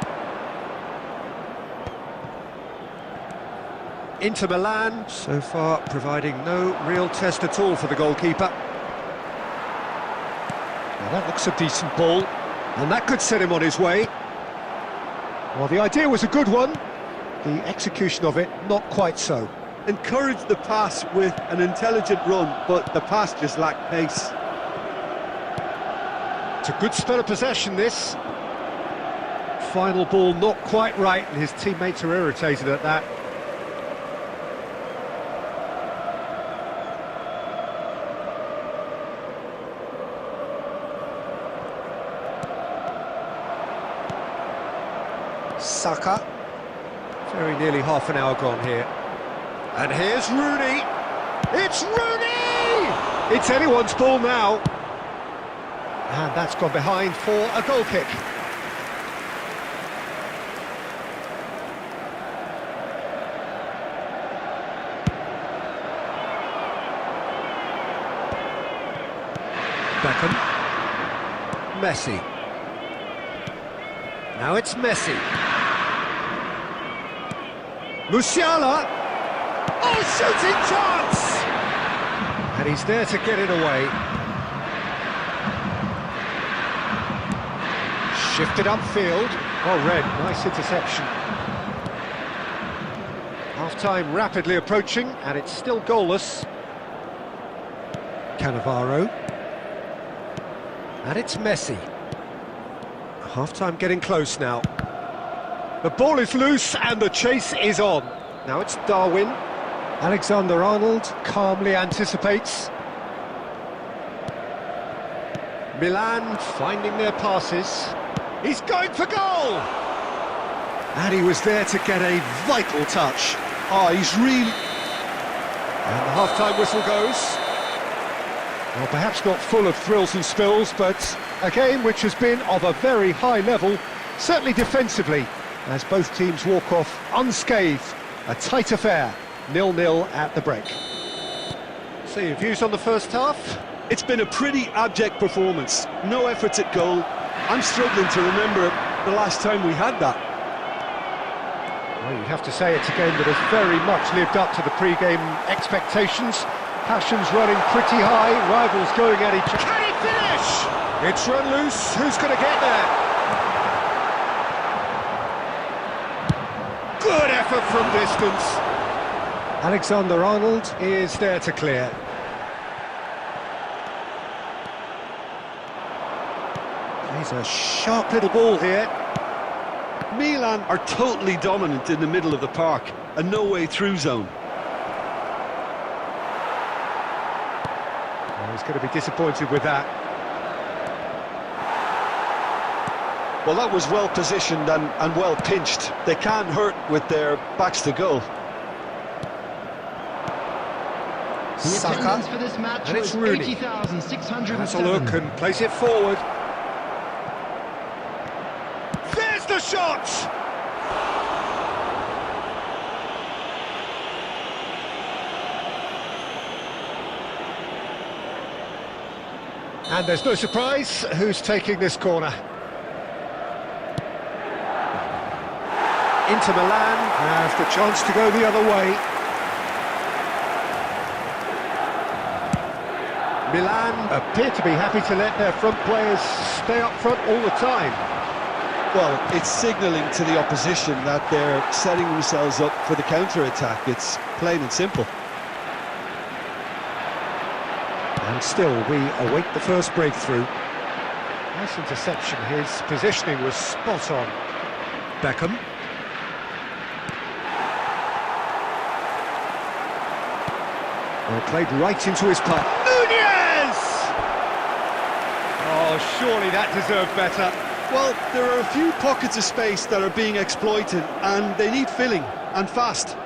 [SPEAKER 1] Inter Milan, so far providing no real test at all for the goalkeeper. Now that looks a decent ball, and that could set him on his way. Well, the idea was a good one. The execution of it, not quite so.
[SPEAKER 2] Encouraged the pass with an intelligent run, but the pass just lacked pace.
[SPEAKER 1] It's a good spell of possession, this. Final ball not quite right, and his teammates are irritated at that. Saka. Very nearly half an hour gone here. And here's Rooney. It's Rooney! It's anyone's ball now. And that's gone behind for a goal kick. Beckham. Messi. Now it's Messi. Musiala! Oh, shooting chance! And he's there to get it away. Shifted upfield. Oh, Red, nice interception. Half-time rapidly approaching, and it's still goalless. Cannavaro. And it's Messi. Half-time getting close now. The ball is loose and the chase is on. Now it's Darwin. Alexander-Arnold calmly anticipates. Milan finding their passes. He's going for goal! And he was there to get a vital touch.
[SPEAKER 2] Oh, he's really...
[SPEAKER 1] And the half-time whistle goes. Well, perhaps not full of thrills and spills, but a game which has been of a very high level, certainly defensively, as both teams walk off unscathed. A tight affair, 0-0 at the break. So, your views on the first half?
[SPEAKER 2] It's been a pretty abject performance. No efforts at goal. I'm struggling to remember the last time we had that.
[SPEAKER 1] Well, you'd have to say it's a game that has very much lived up to the pre-game expectations. Passions running pretty high, rivals going at each other. Can he finish? It's run loose, who's going to get there? Good effort from distance. Alexander-Arnold is there to clear. He's a sharp little ball here.
[SPEAKER 2] Milan are totally dominant in the middle of the park, a no-way through zone.
[SPEAKER 1] Well, he's going to be disappointed with that.
[SPEAKER 2] Well, that was well positioned and well pinched. They can't hurt with their backs to goal.
[SPEAKER 3] The attendance for this match
[SPEAKER 1] and it's
[SPEAKER 3] was
[SPEAKER 1] Rooney.
[SPEAKER 3] 80,607.
[SPEAKER 1] Has a look and plays it forward. There's the shot! And there's no surprise who's taking this corner. Inter Milan has the chance to go the other way. Milan appear to be happy to let their front players stay up front all the time.
[SPEAKER 2] Well, it's signalling to the opposition that they're setting themselves up for the counter-attack. It's plain and simple.
[SPEAKER 1] And still, we await the first breakthrough. Nice interception. His positioning was spot on. Beckham. Well, played right into his path. Nunez! Oh, surely that deserved better.
[SPEAKER 2] Well, there are a few pockets of space that are being exploited, and they need filling, and fast.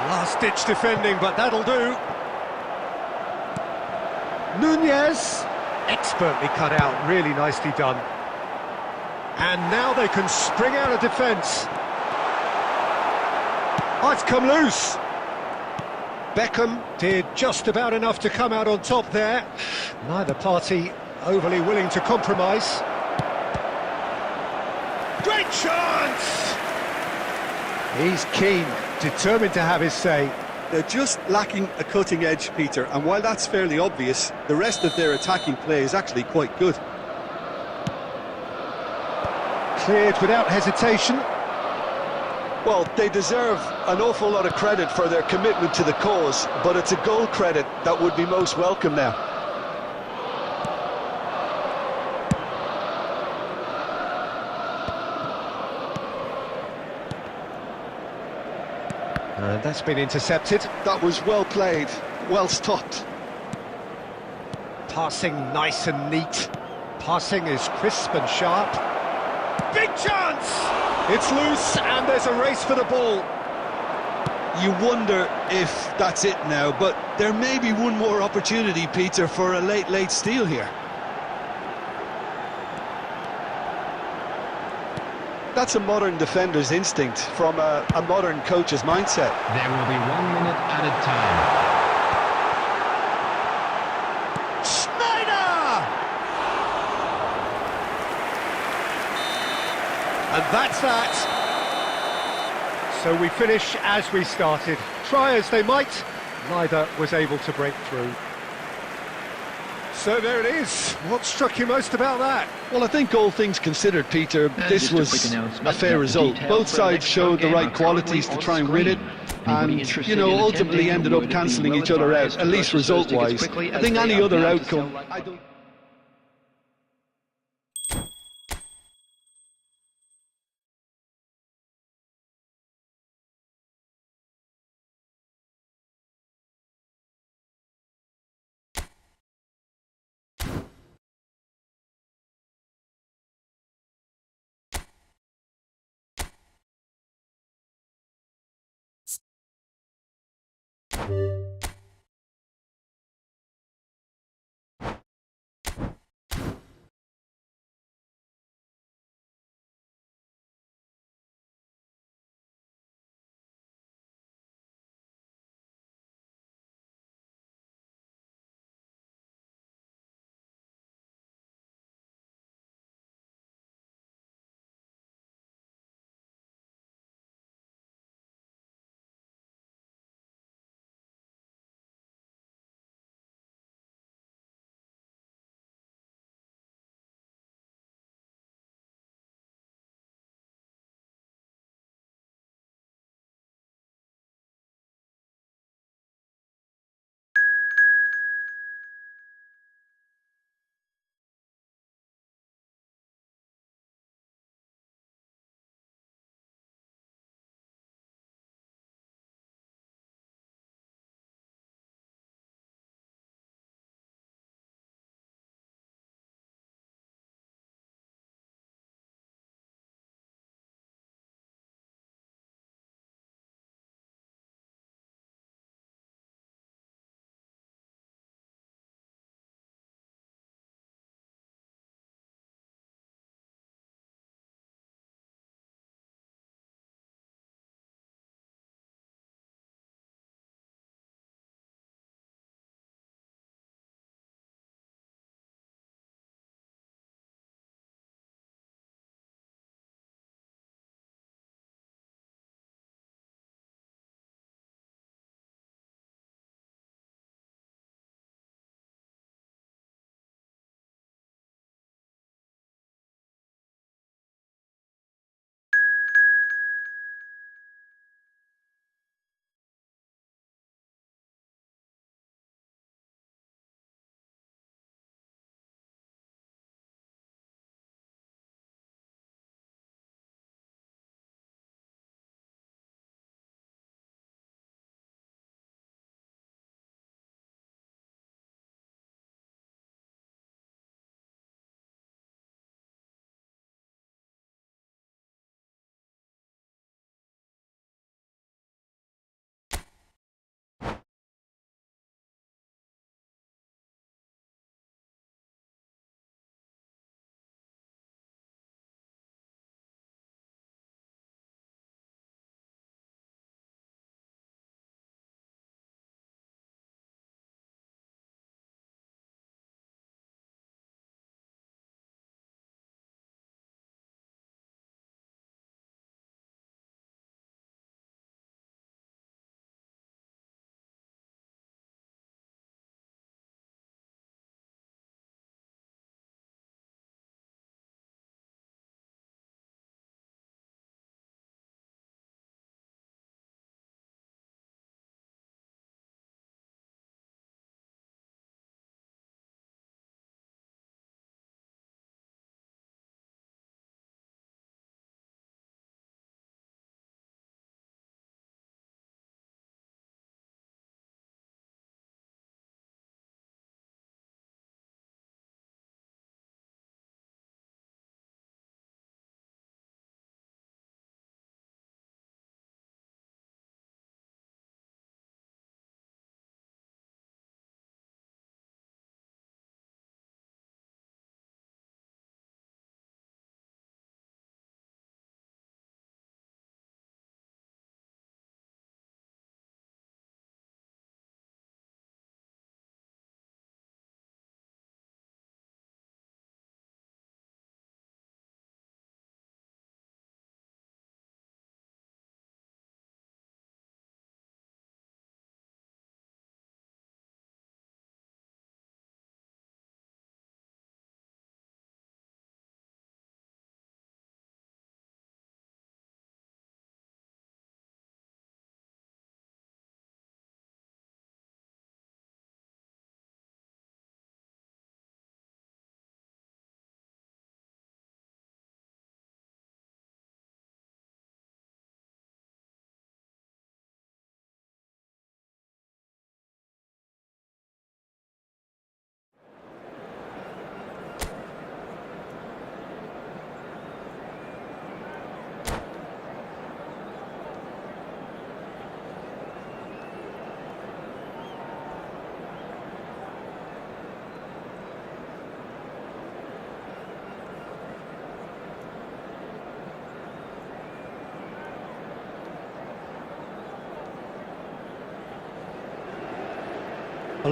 [SPEAKER 1] Last-ditch defending, but that'll do. Nunez, expertly cut out, really nicely done. And now they can spring out of defence. Oh, it's come loose. Beckham did just about enough to come out on top there. Neither party overly willing to compromise. Great chance! He's keen, determined to have his say.
[SPEAKER 2] They're just lacking a cutting edge, Peter, and while that's fairly obvious, the rest of their attacking play is actually quite good.
[SPEAKER 1] Cleared without hesitation.
[SPEAKER 2] Well, they deserve an awful lot of credit for their commitment to the cause, but it's a goal credit that would be most welcome now.
[SPEAKER 1] And that's been intercepted.
[SPEAKER 2] That was well played, well stopped.
[SPEAKER 1] Passing nice and neat. Passing is crisp and sharp. Big chance! It's loose and there's a race for the ball.
[SPEAKER 2] You wonder if that's it now, but there may be one more opportunity, Peter, for a late steal here. That's a modern defender's instinct from a modern coach's mindset.
[SPEAKER 3] There will be 1 minute added time.
[SPEAKER 1] Schneider! And that's that. So we finish as we started. Try as they might, neither was able to break through. So there it is. What struck you most about that?
[SPEAKER 2] Well, I think all things considered, Peter, this was a fair result. Both sides showed the right qualities to try and win it, and, you know, ultimately ended up cancelling each other out, at least result-wise. I think any other outcome, I don't...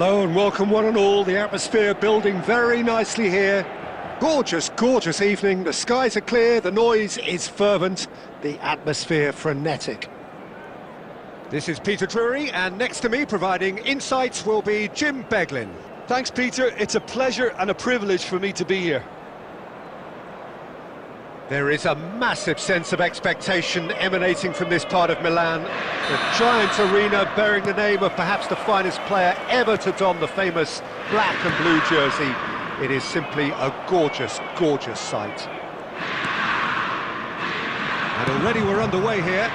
[SPEAKER 1] Hello and welcome one and all. The atmosphere building very nicely here. Gorgeous, gorgeous evening. The skies are clear, the noise is fervent, the atmosphere frenetic. This is Peter Drury, and next to me providing insights will be Jim Beglin.
[SPEAKER 2] Thanks, Peter. It's a pleasure and a privilege for me to be here.
[SPEAKER 1] There is a massive sense of expectation emanating from this part of Milan. The giant arena bearing the name of perhaps the finest player ever to don the famous black and blue jersey. It is simply a gorgeous, gorgeous sight. And already we're underway here.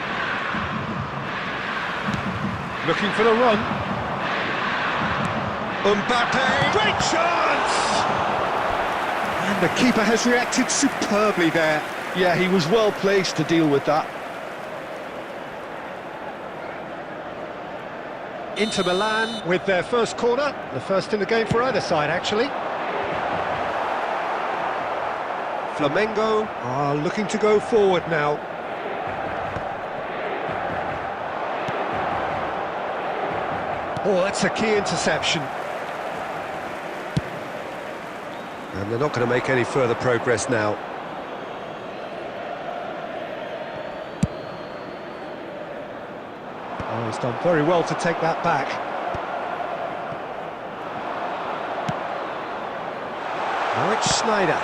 [SPEAKER 1] Looking for the run. Mbappe! Great chance! And the keeper has reacted superbly there.
[SPEAKER 2] Yeah, he was well placed to deal with that.
[SPEAKER 1] Inter Milan with their first corner, the first in the game for either side actually. Flamengo are looking to go forward now. Oh, that's a key interception. And they're not going to make any further progress now. Oh, he's done very well to take that back. Now it's Schneider.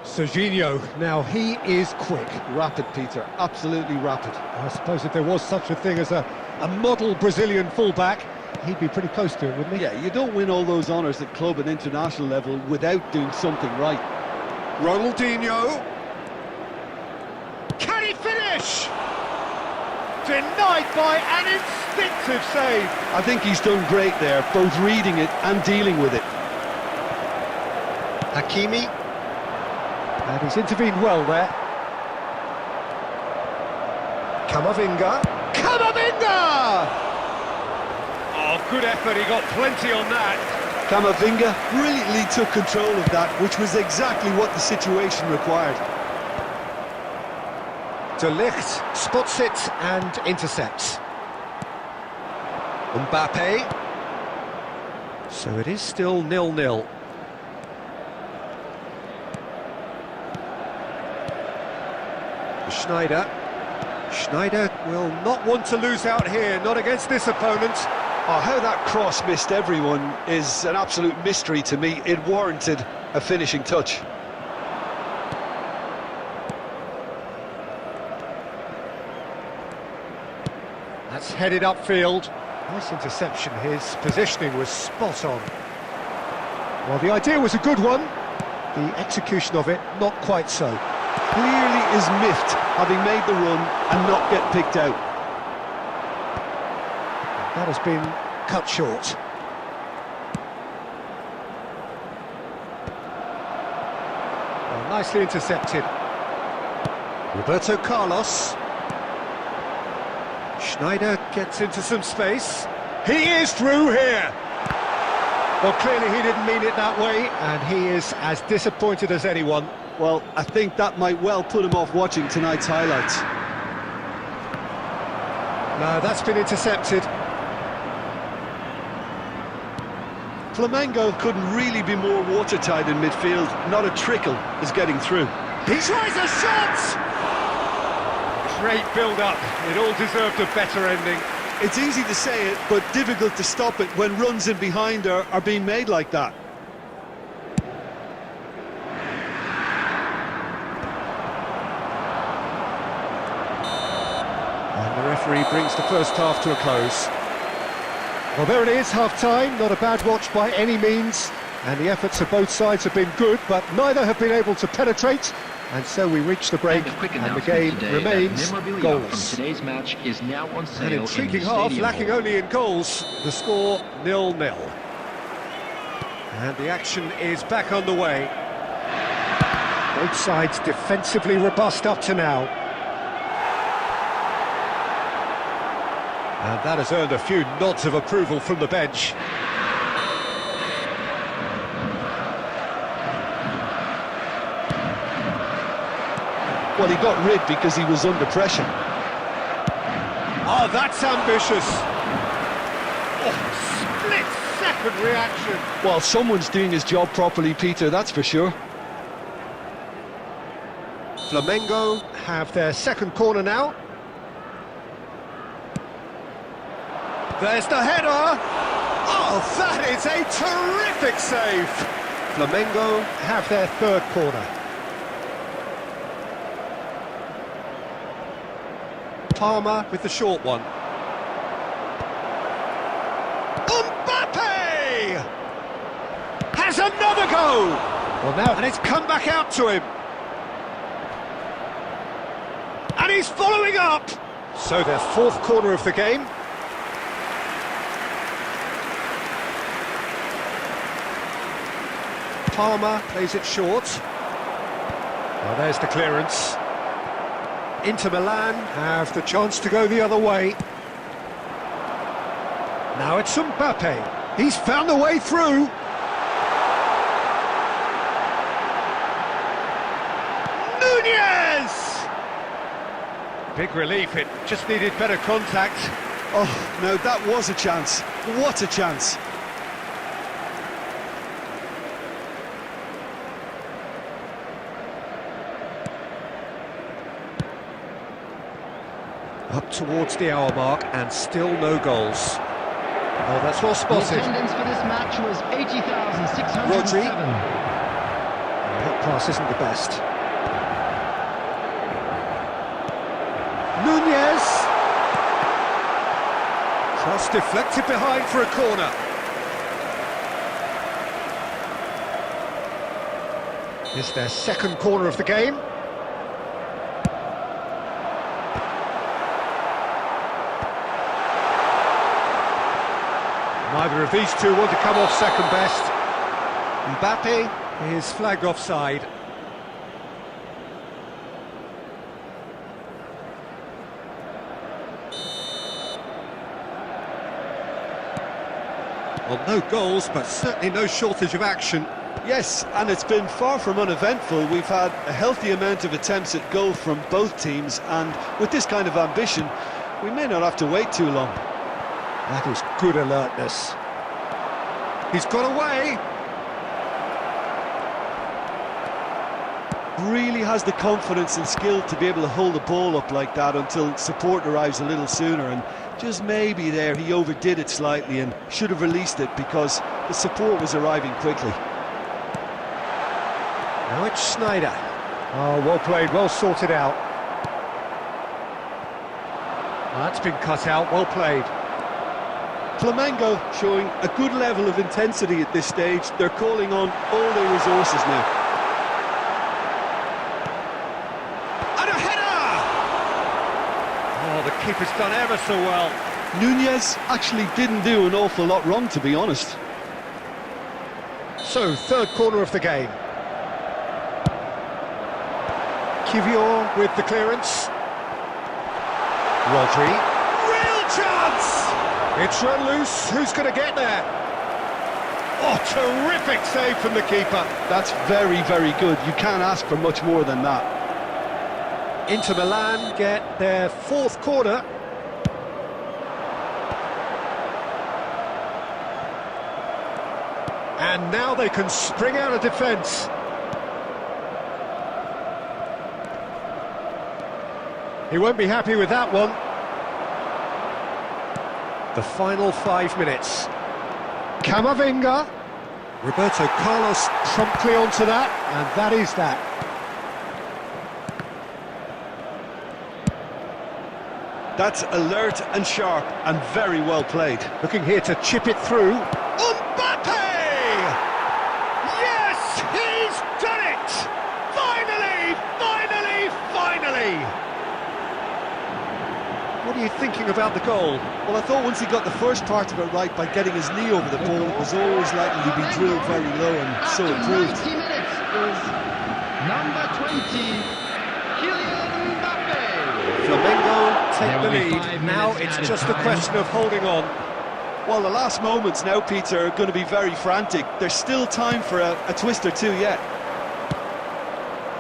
[SPEAKER 1] Serginho, now he is quick.
[SPEAKER 2] Rapid, Peter. Absolutely rapid.
[SPEAKER 1] I suppose if there was such a thing as a model Brazilian fullback, he'd be pretty close to it, wouldn't he?
[SPEAKER 2] Yeah, you don't win all those honours at club and international level without doing something right.
[SPEAKER 1] Ronaldinho. Can he finish? Denied by an instinctive save.
[SPEAKER 2] I think he's done great there, both reading it and dealing with it.
[SPEAKER 1] Hakimi. And he's intervened well there. Camavinga. Camavinga! Oh, good effort, he got plenty on that.
[SPEAKER 2] Camavinga brilliantly took control of that, which was exactly what the situation required.
[SPEAKER 1] De Ligt spots it and intercepts. Mbappe. So it is still 0-0. Schneider will not want to lose out here, not against this opponent.
[SPEAKER 2] Oh, how that cross missed everyone is an absolute mystery to me. It warranted a finishing touch.
[SPEAKER 1] That's headed upfield. Nice interception, his positioning was spot on. Well, the idea was a good one, the execution of it not quite so.
[SPEAKER 2] Clearly is miffed, having made the run and not get picked out.
[SPEAKER 1] That has been cut short. Well, nicely intercepted. Roberto Carlos. Schneider gets into some space. He is through here. Well, clearly he didn't mean it that way, and he is as disappointed as anyone.
[SPEAKER 2] Well, I think that might well put him off watching tonight's highlights.
[SPEAKER 1] No, that's been intercepted.
[SPEAKER 2] Flamengo couldn't really be more watertight in midfield. Not a trickle is getting through.
[SPEAKER 1] He tries a shot! Great build-up. It all deserved a better ending.
[SPEAKER 2] It's easy to say it, but difficult to stop it when runs in behind are being made like that.
[SPEAKER 1] And the referee brings the first half to a close. Well, there it is, half-time. Not a bad watch by any means. And the efforts of both sides have been good, but neither have been able to penetrate. And so we reach the break, and the game remains goalless.
[SPEAKER 3] From today's match is now on sale.
[SPEAKER 1] An intriguing half, lacking only in goals. The score 0-0. And the action is back on the way. Both sides defensively robust up to now. And that has earned a few nods of approval from the bench.
[SPEAKER 2] Well, he got rid because he was under pressure.
[SPEAKER 1] Oh, that's ambitious. Oh, split-second reaction.
[SPEAKER 2] Well, someone's doing his job properly, Peter, that's for sure.
[SPEAKER 1] Flamengo have their second corner now. There's the header. Oh, that is a terrific save. Flamengo have their third corner. Palmer with the short one. Mbappe! Has another go! Well, now, and it's come back out to him. And he's following up! So their fourth corner of the game. Palmer plays it short. Well, there's the clearance. Inter Milan have the chance to go the other way. Now it's Mbappe. He's found a way through. Nunez! Big relief, it just needed better contact.
[SPEAKER 2] Oh, no, that was a chance. What a chance.
[SPEAKER 1] Up towards the hour mark and still no goals. Oh, that's well spotted.
[SPEAKER 3] The attendance for this match was 80,607.
[SPEAKER 1] Rodri. That pass isn't the best. Nunez. Cross deflected behind for a corner. It's their second corner of the game. Neither of these two want to come off second best. Mbappe is flagged offside. Well, no goals, but certainly no shortage of action.
[SPEAKER 2] Yes, and it's been far from uneventful. We've had a healthy amount of attempts at goal from both teams, and with this kind of ambition, we may not have to wait too long.
[SPEAKER 1] That is good alertness. He's got away.
[SPEAKER 2] Really has the confidence and skill to be able to hold the ball up like that until support arrives a little sooner, and just maybe there he overdid it slightly and should have released it because the support was arriving quickly.
[SPEAKER 1] Now it's Schneider. Oh, well played, well sorted out. That's been cut out, well played.
[SPEAKER 2] Flamengo showing a good level of intensity at this stage. They're calling on all their resources now.
[SPEAKER 1] And a header! Oh, the keeper's done ever so well.
[SPEAKER 2] Nunez actually didn't do an awful lot wrong, to be honest.
[SPEAKER 1] So, third corner of the game. Kivior with the clearance. Rodri. Real chance! It's run loose, who's going to get there? Oh, terrific save from the keeper.
[SPEAKER 2] That's very, very good. You can't ask for much more than that.
[SPEAKER 1] Inter Milan get their fourth corner. And now they can spring out of defence. He won't be happy with that one. The final 5 minutes. Camavinga. Roberto Carlos promptly onto that, and that is that.
[SPEAKER 2] That's alert and sharp and very well played.
[SPEAKER 1] Looking here to chip it through. Mbappe! Yes, he's done it! Finally, finally, finally! What are you thinking about the goal?
[SPEAKER 2] Well, I thought once he got the first part of it right by getting his knee over the ball, it was always likely to be drilled very low, and so it proved.
[SPEAKER 3] 90 minutes is number 20, Kylian Mbappe.
[SPEAKER 1] Flamengo take the
[SPEAKER 3] There will be
[SPEAKER 1] lead.
[SPEAKER 3] 5
[SPEAKER 1] Now
[SPEAKER 3] minutes
[SPEAKER 1] it's
[SPEAKER 3] added
[SPEAKER 1] just a
[SPEAKER 3] time.
[SPEAKER 1] question of holding on.
[SPEAKER 2] Well, the last moments now, Peter, are going to be very frantic. There's still time for a twist or two yet.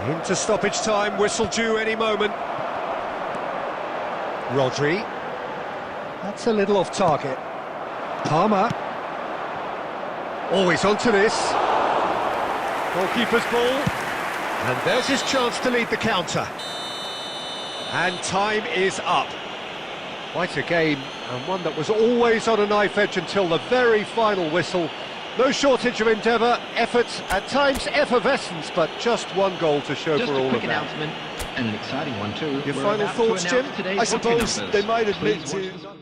[SPEAKER 1] Into stoppage time, whistle due any moment. Rodri. That's a little off target. Palmer. Always onto this. Goalkeeper's ball. And there's his chance to lead the counter. And time is up. Quite a game, and one that was always on a knife edge until the very final whistle. No shortage of endeavour, effort, at times effervescence, but just one goal to show
[SPEAKER 3] Just
[SPEAKER 1] for all
[SPEAKER 3] a quick
[SPEAKER 1] of that.
[SPEAKER 3] announcement, and an exciting one too.
[SPEAKER 1] Your
[SPEAKER 3] We're
[SPEAKER 1] final
[SPEAKER 3] about to
[SPEAKER 1] thoughts,
[SPEAKER 3] announce
[SPEAKER 1] Jim?
[SPEAKER 3] today's
[SPEAKER 2] I
[SPEAKER 3] rookie
[SPEAKER 2] suppose
[SPEAKER 3] numbers.
[SPEAKER 2] they might admit
[SPEAKER 3] Please watch
[SPEAKER 2] to...
[SPEAKER 3] the-